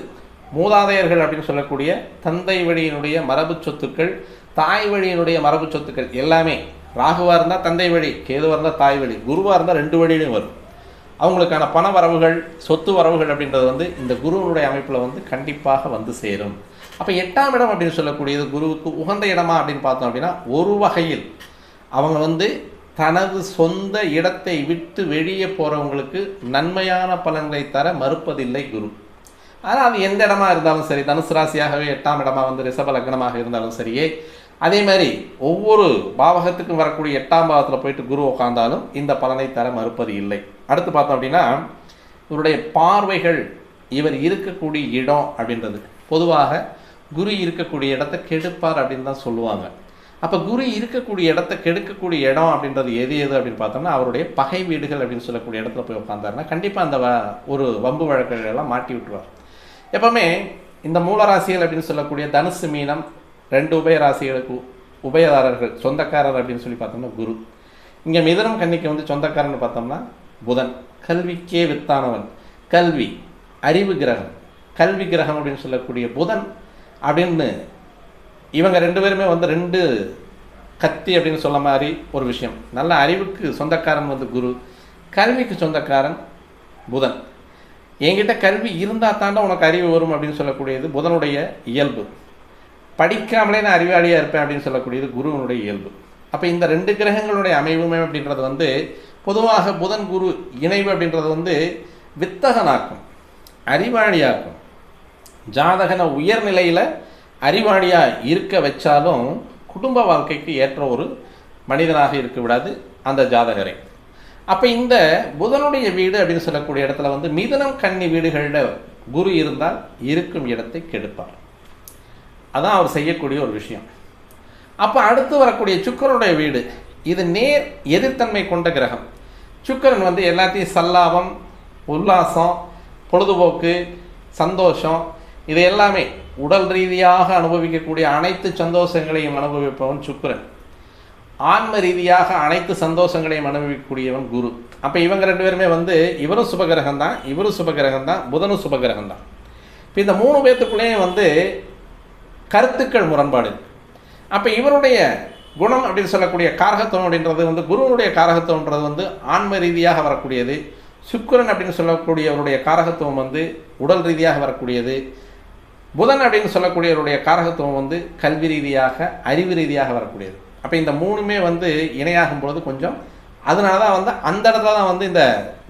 மூதாதையர்கள் அப்படின்னு சொல்லக்கூடிய தந்தை வழியினுடைய மரபு சொத்துக்கள், தாய் வழியினுடைய மரபு சொத்துக்கள் எல்லாமே, ராகுவாக இருந்தால் தந்தை வழி, கேதுவாக இருந்தால் தாய் வழி, குருவாக இருந்தால் 2 வழியிலும் வரும். அவங்களுக்கான பண வரவுகள், சொத்து வரவுகள் அப்படின்றது வந்து இந்த குருவனுடைய அமைப்பில் வந்து கண்டிப்பாக வந்து சேரும். அப்போ 8ஆம் இடம் அப்படின்னு சொல்லக்கூடியது குருவுக்கு உகந்த இடமா அப்படின்னு பார்த்தோம் அப்படின்னா ஒரு வகையில் அவங்க வந்து தனது சொந்த இடத்தை விட்டு வெளியே போகிறவங்களுக்கு நன்மையான பலன்களை தர மறுப்பதில்லை குரு. ஆனால் அது எந்த இடமா இருந்தாலும் சரி, தனுசு ராசியாகவே 8ஆம் இடமா வந்து ரிஷப லக்னமாக இருந்தாலும் சரியே, அதே மாதிரி ஒவ்வொரு பாவகத்துக்கும் வரக்கூடிய 8ஆம் பாவத்தில் போயிட்டு குரு உட்கார்ந்தாலும் இந்த பலனை தர மறுப்பது இல்லை. அடுத்து பார்த்தோம் அப்படின்னா இவருடைய பார்வைகள், இவர் இருக்கக்கூடிய இடம் அப்படின்றது பொதுவாக குரு இருக்கக்கூடிய இடத்தை கெடுப்பார் அப்படின்னு தான் சொல்லுவாங்க. அப்போ குரு இருக்கக்கூடிய இடத்த கெடுக்கக்கூடிய இடம் அப்படின்றது எது எது அப்படின்னு பார்த்தோம்னா அவருடைய பகை வீடுகள் அப்படின்னு சொல்லக்கூடிய இடத்துல போய் உட்காந்தாருன்னா கண்டிப்பாக அந்த ஒரு வம்பு வழக்குகள் எல்லாம் மாட்டி விட்டுருவார். எப்போவுமே இந்த மூலராசிகள் அப்படின்னு சொல்லக்கூடிய தனுசு மீனம் 2 உபயராசிகளுக்கு உபயதாரர்கள் சொந்தக்காரர் அப்படின்னு சொல்லி பார்த்தோம்னா குரு. இங்கே மிதுனம் கன்னிக்கு வந்து சொந்தக்காரன்னு பார்த்தோம்னா புதன், கல்விக்கே வித்தானவன், கல்வி அறிவு கிரகம், கல்வி கிரகம் அப்படின்னு சொல்லக்கூடிய புதன் அப்படின்னு இவங்க 2 பேருமே வந்து 2 கத்தி அப்படின்னு சொல்ல மாதிரி ஒரு விஷயம். நல்ல அறிவுக்கு சொந்தக்காரன் வந்து குரு, கல்விக்கு சொந்தக்காரன் புதன். என்கிட்ட கல்வி இருந்தால் தாண்டா உனக்கு அறிவு வரும் அப்படின்னு சொல்லக்கூடியது புதனுடைய இயல்பு. படிக்காமலே நான் அறிவாளியாக இருப்பேன் அப்படின்னு சொல்லக்கூடியது குருவனுடைய இயல்பு. அப்போ இந்த 2 கிரகங்களுடைய அமைவுமே அப்படின்றது வந்து பொதுவாக புதன் குரு இணைவு அப்படின்றது வந்து வித்தகனாக்கும், அறிவாளியாக்கும். ஜாதகனை உயர்நிலையில் அறிவாளியாக இருக்க வச்சாலும் குடும்ப வாழ்க்கைக்கு ஏற்ற ஒரு மனிதனாக இருக்க விடாது. அந்த ஜாதகரை. அப்போ இந்த புதனுடைய வீடு அப்படின்னு சொல்லக்கூடிய இடத்துல வந்து மிதுனம் கன்னி வீடுகளில் குரு இருந்தால் இருக்கும் இடத்தை கெடுப்பார். அதான் அவர் செய்யக்கூடிய ஒரு விஷயம். அப்போ அடுத்து வரக்கூடிய சுக்கிரனுடைய வீடு, இது நேர் எதிர்த்தன்மை கொண்ட கிரகம். சுக்கிரன் வந்து எல்லாத்தையும் சல்லாபம், உல்லாசம், பொழுதுபோக்கு, சந்தோஷம், இது எல்லாமே உடல் ரீதியாக அனுபவிக்கக்கூடிய அனைத்து சந்தோஷங்களையும் அனுபவிப்பவன் சுக்கிரன். ஆன்ம ரீதியாக அனைத்து சந்தோஷங்களையும் அனுபவிக்கக்கூடியவன் குரு. அப்போ இவங்க ரெண்டு பேருமே வந்து இவரும் சுபகிரகம் தான், இவரும் சுபகிரகம் தான், புதனும் சுபகிரகம் தான். இப்போ இந்த 3 பேர்த்துக்குள்ளேயும் வந்து கருத்துக்கள் முரண்பாடு. அப்போ இவருடைய குணம் அப்படின்னு சொல்லக்கூடிய காரகத்துவம் அப்படின்றது வந்து குருவனுடைய காரகத்துவன்றது வந்து ஆன்ம ரீதியாக வரக்கூடியது. சுக்கிரன் அப்படின்னு சொல்லக்கூடியவருடைய காரகத்துவம் வந்து உடல் ரீதியாக வரக்கூடியது. புதன் அப்படின்னு சொல்லக்கூடியவருடைய காரகத்துவம் வந்து கல்வி ரீதியாக, அறிவு ரீதியாக வரக்கூடியது. அப்போ இந்த 3மே வந்து இணையாகும் பொழுது கொஞ்சம், அதனால தான் வந்து அந்த இடத்துல தான் வந்து இந்த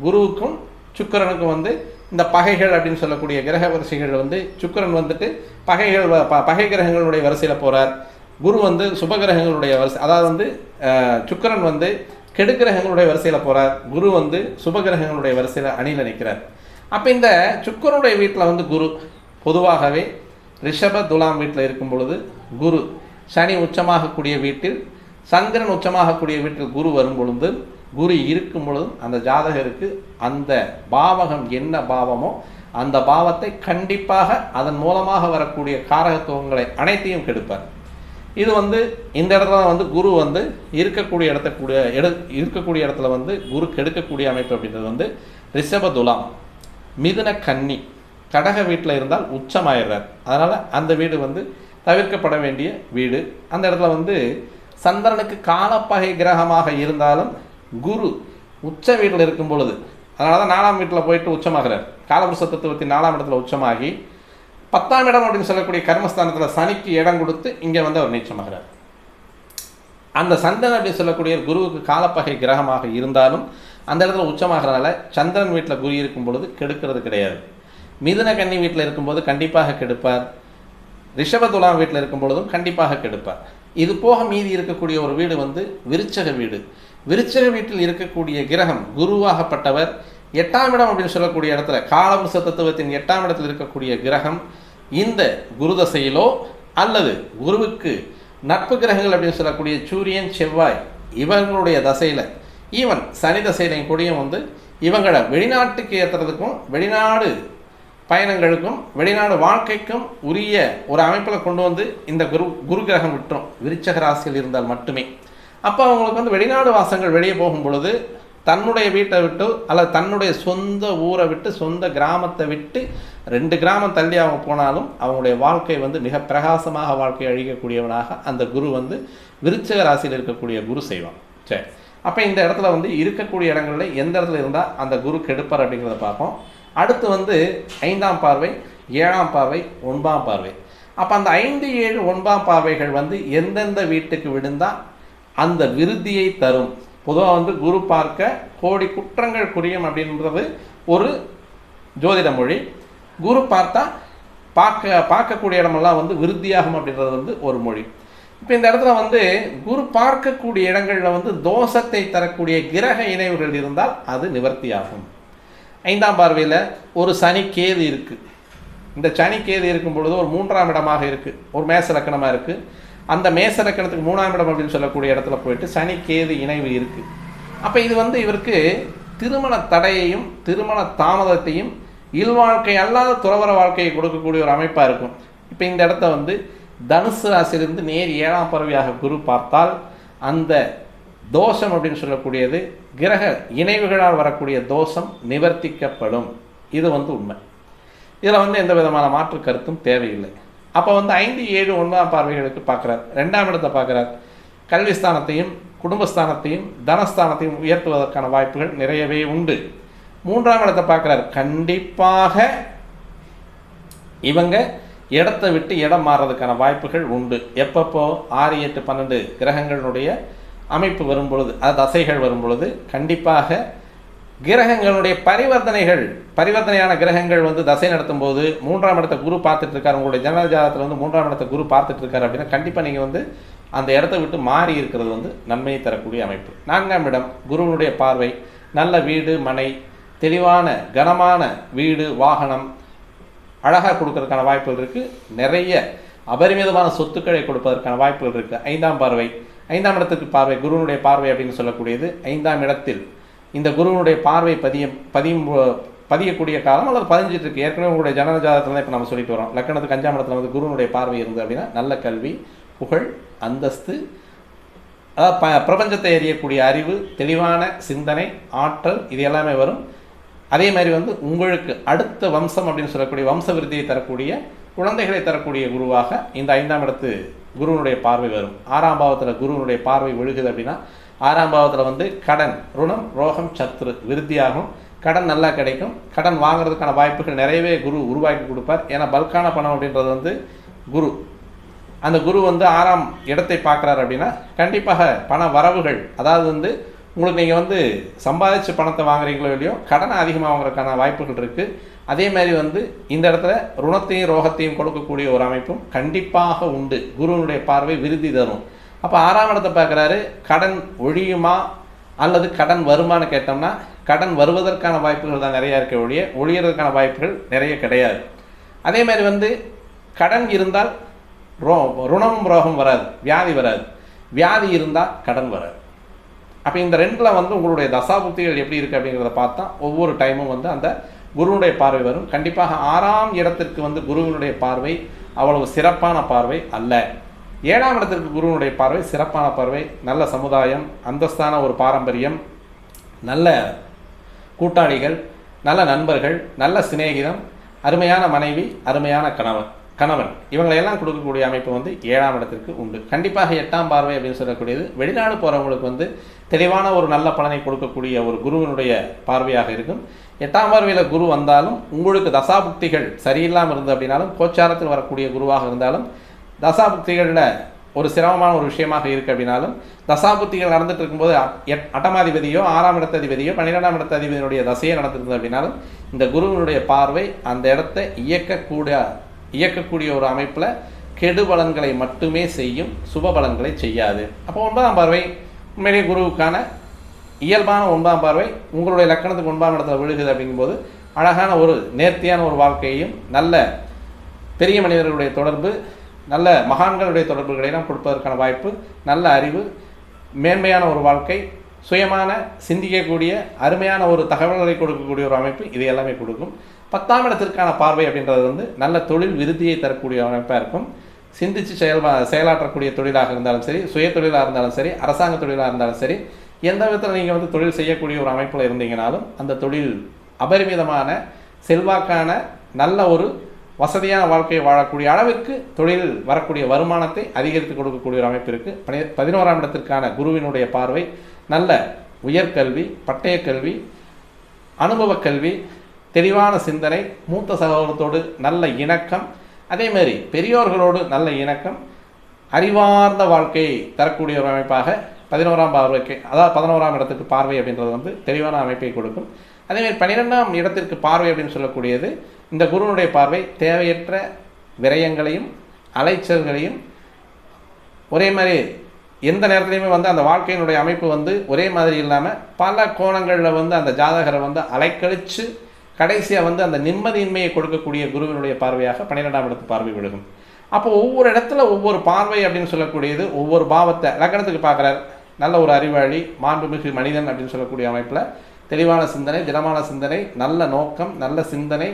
குருவுக்கும் சுக்கிரனுக்கும் வந்து இந்த பகைகள் அப்படின்னு சொல்லக்கூடிய கிரக வரிசைகள் வந்து சுக்கிரன் வந்துட்டு பகை கிரகங்களுடைய வரிசையில் போகிறார். குரு வந்து சுபகிரகங்களுடைய வரிசை, அதாவது வந்து சுக்கிரன் வந்து கெடுக்கிரகங்களுடைய வரிசையில் போகிறார். குரு வந்து சுபகிரகங்களுடைய வரிசையில் அணியில் நிற்கிறார். அப்போ இந்த சுக்கிரனுடைய வீட்டில் வந்து குரு பொதுவாகவே ரிஷப துலாம் வீட்டில் இருக்கும் பொழுது குரு, சனி உச்சமாகக்கூடிய வீட்டில், சந்திரன் உச்சமாகக்கூடிய வீட்டில் குரு வரும் பொழுது, குரு இருக்கும் பொழுதும் அந்த ஜாதகருக்கு அந்த பாவகம் என்ன பாவமோ அந்த பாவத்தை கண்டிப்பாக அதன் மூலமாக வரக்கூடிய காரகத்துவங்களை அனைத்தையும் கெடுப்பார். இது வந்து இந்த இடத்துல வந்து குரு வந்து இருக்கக்கூடிய இடத்துல வந்து குரு கெடுக்கக்கூடிய அமைப்பு அப்படின்றது வந்து ரிஷப துலாம், மிதுன கன்னி, கடக வீட்டில் இருந்தால் உச்சமாயிடுறார். அதனால் அந்த வீடு வந்து தவிர்க்கப்பட வேண்டிய வீடு. அந்த இடத்துல வந்து சந்திரனுக்கு காலப்பகை கிரகமாக இருந்தாலும் குரு உச்ச வீட்டில் இருக்கும் பொழுது, அதனால தான் 4ஆம் வீட்டில் போயிட்டு உச்சமாகிறார். காலபுருஷ தத்துவத்தின் 4ஆம் இடத்துல உச்சமாகி 10ஆம் இடம் அப்படின்னு சொல்லக்கூடிய கர்மஸ்தானத்தில் சனிக்கு இடம் கொடுத்து இங்கே வந்து அவர் நீச்சமாகிறார். அந்த சந்திரன் அப்படின்னு சொல்லக்கூடிய குருவுக்கு காலப்பகை கிரகமாக இருந்தாலும் அந்த இடத்துல உச்சமாகிறனால சந்திரன் வீட்டில் குரு இருக்கும் பொழுது கெடுக்கிறது கிடையாது. மிதுன கன்னி வீட்டில் இருக்கும்போது கண்டிப்பாக கெடுப்பார். ரிஷப துலாம் வீட்டில் இருக்கும் பொழுதும் கண்டிப்பாக கெடுப்பார். இது போக மீதி இருக்கக்கூடிய ஒரு வீடு வந்து விருச்சக வீடு. விருச்சக வீட்டில் இருக்கக்கூடிய கிரகம் குருவாகப்பட்டவர் 8ஆம் இடம் அப்படின்னு சொல்லக்கூடிய இடத்துல, காலபுருஷ தத்துவத்தின் 8ஆம் இடத்தில் இருக்கக்கூடிய கிரகம் இந்த குரு தசையிலோ அல்லது குருவுக்கு நட்பு கிரகங்கள் அப்படின்னு சொல்லக்கூடிய சூரியன், செவ்வாய் இவங்களுடைய தசையில், ஈவன் சனி தசையிலையும் கூடியும் வந்து இவங்களை வெளிநாட்டுக்கு ஏற்றுறதுக்கும் வெளிநாடு பயணங்களுக்கும் வெளிநாடு வாழ்க்கைக்கும் உரிய ஒரு அமைப்பில் கொண்டு வந்து இந்த குரு கிரகம் விட்டுரும் விருச்சக ராசியில் இருந்தால் மட்டுமே. அப்போ அவங்களுக்கு வந்து வெளிநாடு வாசங்கள் வெளியே போகும் பொழுது தன்னுடைய வீட்டை விட்டு அல்லது தன்னுடைய சொந்த ஊரை விட்டு, சொந்த கிராமத்தை விட்டு 2 கிராமம் தள்ளி அவங்க போனாலும் அவங்களுடைய வாழ்க்கை வந்து மிக பிரகாசமாக வாழ்க்கை அழிக்கக்கூடியவனாக அந்த குரு வந்து விருச்சக ராசியில் இருக்கக்கூடிய குரு செய்வான். சரி, அப்போ இந்த இடத்துல வந்து இருக்கக்கூடிய இடங்களில் எந்த இடத்துல இருந்தால் அந்த குரு கெடுப்பார் அப்படிங்கிறத பார்ப்போம். அடுத்து வந்து 5ஆம் பார்வை, 7ஆம் பார்வை, 9ஆம் பார்வை. அப்போ அந்த 5, 7, 9ஆம் பார்வைகள் வந்து எந்தெந்த வீட்டுக்கு விழுந்தால் அந்த விருத்தியை தரும். பொதுவாக வந்து குரு பார்க்க கோடி குற்றங்கள் புரியும் அப்படின்றது ஒரு ஜோதிட மொழி. குரு பார்த்தா பார்க்கக்கூடிய இடமெல்லாம் வந்து விருத்தியாகும் அப்படின்றது வந்து ஒரு மொழி. இப்போ இந்த இடத்துல வந்து குரு பார்க்கக்கூடிய இடங்களில் வந்து தோஷத்தை தரக்கூடிய கிரக இணைவுகள் இருந்தால் அது நிவர்த்தியாகும். 5ஆம் பார்வையில் ஒரு சனி கேது இருக்குது. இந்த சனி கேது இருக்கும் பொழுது ஒரு 3ஆம் இடமாக இருக்குது, ஒரு மேச லக்கணமாக இருக்குது. அந்த மேச லக்கணத்துக்கு 3ஆம் இடம் அப்படின்னு சொல்லக்கூடிய இடத்துல போயிட்டு சனி கேது இணைவு இருக்குது. அப்போ இது வந்து இவருக்கு திருமண தடையையும் திருமண தாமதத்தையும் இல்வாழ்க்கை அல்லாத துறவர வாழ்க்கையை கொடுக்கக்கூடிய ஒரு அமைப்பாக இருக்கும். இப்போ இந்த இடத்த வந்து தனுசு ராசியிலிருந்து நேர் 7ஆம் பார்வையாக குரு பார்த்தால் அந்த தோஷம் அப்படின்னு சொல்லக்கூடியது கிரக இணைவுகளால் வரக்கூடிய தோஷம் நிவர்த்திக்கப்படும். இது வந்து உண்மை. இதில் வந்து எந்த விதமான மாற்று கருத்தும் தேவையில்லை. அப்போ வந்து 5, 7, 9ஆம் பார்வைகளுக்கு பார்க்குறார். 2ஆம் இடத்தை பார்க்குறார். கல்விஸ்தானத்தையும் குடும்பஸ்தானத்தையும் தனஸ்தானத்தையும் உயர்த்துவதற்கான வாய்ப்புகள் நிறையவே உண்டு. 3ஆம் இடத்தை பார்க்குறார். கண்டிப்பாக இவங்க இடத்தை விட்டு இடம் மாறுறதுக்கான வாய்ப்புகள் உண்டு. எப்பப்போ 6, 8, 12 கிரகங்களுடைய அமைப்பு வரும் பொழுது, அது தசைகள் வரும் பொழுது கண்டிப்பாக கிரகங்களுடைய பரிவர்த்தனையான கிரகங்கள் வந்து தசை நடத்தும் போது 3ஆம் இடத்தை குரு பார்த்துட்டு இருக்காரு, உங்களுடைய ஜனன ஜாதகத்தில் வந்து 3ஆம் இடத்தை குரு பார்த்துட்டு இருக்காரு அப்படின்னா கண்டிப்பாக நீங்கள் வந்து அந்த இடத்த விட்டு மாறி இருக்கிறது வந்து நன்மையை தரக்கூடிய அமைப்பு. 4ஆம் இடம் குருவினுடைய பார்வை நல்ல வீடு மனை, தெளிவான கனமான வீடு வாகனம் அழகாக கொடுக்கறதுக்கான வாய்ப்புகள் இருக்குது. நிறைய அபரிமிதமான சொத்துக்களை கொடுப்பதற்கான வாய்ப்புகள் இருக்குது. 5ஆம் பார்வை 5ஆம் இடத்துக்கு பார்வை குருவினுடைய பார்வை அப்படின்னு சொல்லக்கூடியது 5ஆம் இடத்தில் இந்த குருவினுடைய பார்வை பதியக்கூடிய காலம் அல்லது பதிஞ்சிட்டு இருக்கு. ஏற்கனவே உங்களுடைய ஜனன ஜாதகத்தில் தான் இப்போ நம்ம சொல்லிட்டு வரோம். லக்கணத்துக்கு 5ஆம் இடத்துல வந்து குருவினுடைய பார்வை இருந்து அப்படின்னா நல்ல கல்வி, புகழ், அந்தஸ்து, அதாவது பிரபஞ்சத்தை எறியக்கூடிய அறிவு, தெளிவான சிந்தனை, ஆற்றல், இது எல்லாமே வரும். அதே மாதிரி வந்து உங்களுக்கு அடுத்த வம்சம் அப்படின்னு சொல்லக்கூடிய வம்ச விருத்தியை தரக்கூடிய குழந்தைகளை தரக்கூடிய குருவாக இந்த 5ஆம் இடத்து குருவினுடைய பார்வை வரும். 6ஆம் பாவத்தில் குருவினுடைய பார்வை விழுகுது அப்படின்னா 6ஆம் பாவத்தில் வந்து கடன், ருணம், ரோகம், சத்ரு விருத்தியாகும். கடன் நல்லா கிடைக்கும். கடன் வாங்குறதுக்கான வாய்ப்புகள் நிறையவே குரு உருவாக்கி கொடுப்பார். ஏன்னா பல்கான பணம் அப்படின்றது வந்து குரு. அந்த குரு வந்து 6ஆம் இடத்தை பார்க்குறாரு அப்படின்னா கண்டிப்பாக பண வரவுகள், அதாவது வந்து உங்களுக்கு நீங்கள் வந்து சம்பாதிச்சு பணத்தை வாங்குறீங்களோ இல்லையோ கடனை அதிகமாக வாங்குறதுக்கான வாய்ப்புகள் இருக்குது. அதே மாதிரி வந்து இந்த இடத்துல ருணத்தையும் ரோகத்தையும் கொடுக்கக்கூடிய ஒரு அமைப்பும் கண்டிப்பாக உண்டு. குருவினுடைய பார்வை விருதி தரும். அப்போ 6ஆம் இடத்தை பார்க்குறாரு. கடன் ஒழியுமா அல்லது கடன் வருமானு கேட்டோம்னா கடன் வருவதற்கான வாய்ப்புகள் தான் நிறையா இருக்க ஒழியறதுக்கான வாய்ப்புகள் நிறைய கிடையாது. அதே மாதிரி வந்து கடன் இருந்தால் ருணமும் ரோகம் வராது, வியாதி வராது. வியாதி இருந்தால் கடன் வராது. அப்போ இந்த ரெண்டில் வந்து உங்களுடைய தசாபுக்திகள் எப்படி இருக்குது அப்படிங்கிறத பார்த்தா ஒவ்வொரு டைமும் வந்து அந்த குருவினுடைய பார்வை வரும். கண்டிப்பாக 6ஆம் இடத்திற்கு வந்து குருவினுடைய பார்வை அவ்வளவு சிறப்பான பார்வை அல்ல. 7ஆம் இடத்திற்கு குருவினுடைய பார்வை சிறப்பான பார்வை. நல்ல சமுதாயம், அந்தஸ்தான ஒரு பாரம்பரியம், நல்ல கூட்டாளிகள், நல்ல நண்பர்கள், நல்ல சிநேகிதம், அருமையான மனைவி, அருமையான கணவன் இவங்களையெல்லாம் கொடுக்கக்கூடிய அமைப்பு வந்து 7ஆம் இடத்திற்கு உண்டு. கண்டிப்பாக 8ஆம் பார்வை அப்படின்னு சொல்லக்கூடியது வெளிநாடு போகிறவங்களுக்கு வந்து தெளிவான ஒரு நல்ல பலனை கொடுக்கக்கூடிய ஒரு குருவினுடைய பார்வையாக இருக்கும். 8ஆம் பார்வையில் குரு வந்தாலும் உங்களுக்கு தசாபுக்திகள் சரியில்லாமல் இருந்தது அப்படின்னாலும், கோச்சாரத்தில் வரக்கூடிய குருவாக இருந்தாலும், தசாபுக்திகளில் ஒரு சிரமமான ஒரு விஷயமாக இருக்குது அப்படின்னாலும், தசாபுக்திகள் நடந்துட்டு இருக்கும்போது அட்டமாதிபதியோ 6ஆம் இடத்ததிபதியோ 12ஆம் இடத்ததிபதியினுடைய தசையே நடந்துருந்தது அப்படின்னாலும் இந்த குருவினுடைய பார்வை அந்த இடத்தை இயக்கக்கூடிய ஒரு அமைப்பில் கெடு பலன்களை மட்டுமே செய்யும், சுப பலன்களை செய்யாது. அப்போ 9ஆம் பார்வை உண்மையிலேயே குருவுக்கான இயல்பான 9ஆம் பார்வை உங்களுடைய லக்கணத்துக்கு 9ஆம் இடத்துல விழுகுது. அப்படிங்கும்போது அழகான ஒரு நேர்த்தியான ஒரு வாழ்க்கையையும், நல்ல பெரிய மனிதர்களுடைய தொடர்பு, நல்ல மகான்களுடைய தொடர்புகளையெல்லாம் கொடுப்பதற்கான வாய்ப்பு, நல்ல அறிவு, மேன்மையான ஒரு வாழ்க்கை, சுயமான சிந்திக்கக்கூடிய அருமையான ஒரு தகவல்களை கொடுக்கக்கூடிய ஒரு அமைப்பு, இது எல்லாமே கொடுக்கும். 10ஆம் இடத்திற்கான பார்வை அப்படின்றது வந்து நல்ல தொழில் விருத்தியை தரக்கூடிய அமைப்பாக இருக்கும். சிந்தித்து செயலாற்றக்கூடிய தொழிலாக இருந்தாலும் சரி, சுய தொழிலாக இருந்தாலும் சரி, அரசாங்க தொழிலாக இருந்தாலும் சரி, எந்த விதத்தில் நீங்கள் வந்து தொழில் செய்யக்கூடிய ஒரு அமைப்பில் இருந்தீங்கனாலும் அந்த தொழில் அபரிமிதமான செல்வாக்கான நல்ல ஒரு வசதியான வாழ்க்கையை வாழக்கூடிய அளவிற்கு தொழில் வரக்கூடிய வருமானத்தை அதிகரித்து கொடுக்கக்கூடிய ஒரு அமைப்பு இருக்குது. 11ஆம் இடத்திற்கான குருவினுடைய பார்வை நல்ல உயர்கல்வி, பட்டயக்கல்வி, அனுபவ கல்வி, தெளிவான சிந்தனை, மூத்த சகோதரத்தோடு நல்ல இணக்கம், அதேமாதிரி பெரியோர்களோடு நல்ல இணக்கம், அறிவார்ந்த வாழ்க்கையை தரக்கூடிய ஒரு அமைப்பாக 11ஆம் பார்வைக்கு, அதாவது 11ஆம் இடத்துக்கு பார்வை அப்படின்றது வந்து தெளிவான அமைப்பை கொடுக்கும். அதேமாதிரி 12ஆம் இடத்திற்கு பார்வை அப்படின்னு சொல்லக்கூடியது இந்த குருவினுடைய பார்வை தேவையற்ற விரயங்களையும் அலைச்சல்களையும் ஒரே மாதிரி எந்த நேரத்துலையுமே வந்து அந்த வாழ்க்கையினுடைய அமைப்பு வந்து ஒரே மாதிரி இல்லாமல் பல கோணங்களில் வந்து அந்த ஜாதகரை வந்து அலைக்கழித்து கடைசியாக வந்து அந்த நிம்மதியின்மையை கொடுக்கக்கூடிய குருவினுடைய பார்வையாக 12ஆம் இடத்து பார்வை விழுகும். அப்போ ஒவ்வொரு இடத்துல ஒவ்வொரு பார்வை அப்படின்னு சொல்லக்கூடியது ஒவ்வொரு பாவத்தை லக்கணத்துக்கு பார்க்குறார். நல்ல ஒரு அறிவாளி, மாண்புமிகு மனிதன் அப்படின்னு சொல்லக்கூடிய அமைப்பில் தெளிவான சிந்தனை, திடமான சிந்தனை, நல்ல நோக்கம், நல்ல சிந்தனை,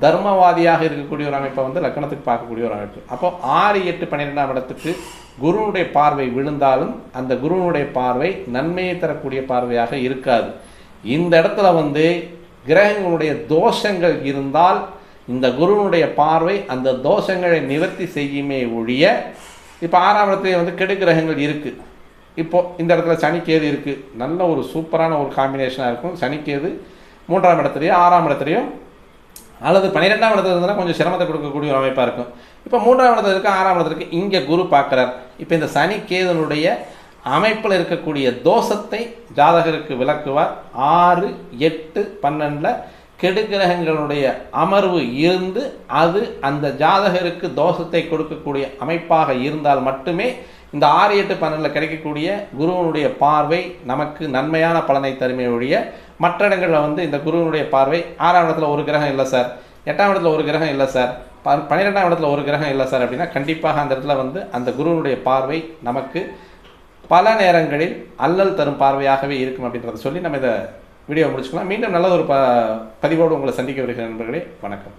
தர்மவாதியாக இருக்கக்கூடிய ஒரு அமைப்பை வந்து லக்கணத்துக்கு பார்க்கக்கூடிய ஒரு அமைப்பு. அப்போ 6, 8, 12ஆம் இடத்துக்கு குருவுடைய பார்வை விழுந்தாலும் அந்த குருவினுடைய பார்வை நன்மையை தரக்கூடிய பார்வையாக இருக்காது. இந்த இடத்துல வந்து கிரகங்களுடைய தோஷங்கள் இருந்தால் இந்த குருவினுடைய பார்வை அந்த தோஷங்களை நிவர்த்தி செய்யுமே ஒழிய, இப்போ 6ஆம் இடத்துல வந்து கெடு கிரகங்கள் இருக்குது. இப்போது இந்த இடத்துல சனிக்கேது இருக்குது. நல்ல ஒரு சூப்பரான ஒரு காம்பினேஷனாக இருக்கும். சனிக்கேது 3ஆம் இடத்துலையோ 6ஆம் இடத்துலையோ அல்லது 12ஆம் இடத்துல இருந்தால் கொஞ்சம் சிரமத்தை கொடுக்கக்கூடிய ஒரு அமைப்பாக இருக்கும். இப்போ 3ஆம் இடத்துல இருக்க 6ஆம் இடத்துக்கு இங்கே குரு பார்க்குறார். இப்போ இந்த சனிக்கேதனுடைய அமைப்பில் இருக்கக்கூடிய தோஷத்தை ஜாதகருக்கு விளக்குவார். 6, 8, 12 கெடுகிரகங்களுடைய அமர்வு இருந்து அது அந்த ஜாதகருக்கு தோஷத்தை கொடுக்கக்கூடிய அமைப்பாக இருந்தால் மட்டுமே இந்த 6, 8, 12 கிடைக்கக்கூடிய குருவனுடைய பார்வை நமக்கு நன்மையான பலனை தருமே ஒழிய மற்ற இடங்களில் வந்து இந்த குருவனுடைய பார்வை 6ஆம் இடத்துல ஒரு கிரகம் இல்லை சார், 8ஆம் இடத்துல ஒரு கிரகம் இல்லை சார், 12ஆம் இடத்துல ஒரு கிரகம் இல்லை சார் அப்படின்னா கண்டிப்பாக அந்த இடத்துல வந்து அந்த குருவனுடைய பார்வை நமக்கு பல நேரங்களில் அல்லல் தரும் பார்வையாகவே இருக்கும் அப்படின்றத சொல்லி நம்ம இதை வீடியோ முடிச்சுக்கலாம். மீண்டும் நல்ல ஒரு பதிவோடு உங்களை சந்திக்க வருகிற நண்பர்களே, வணக்கம்.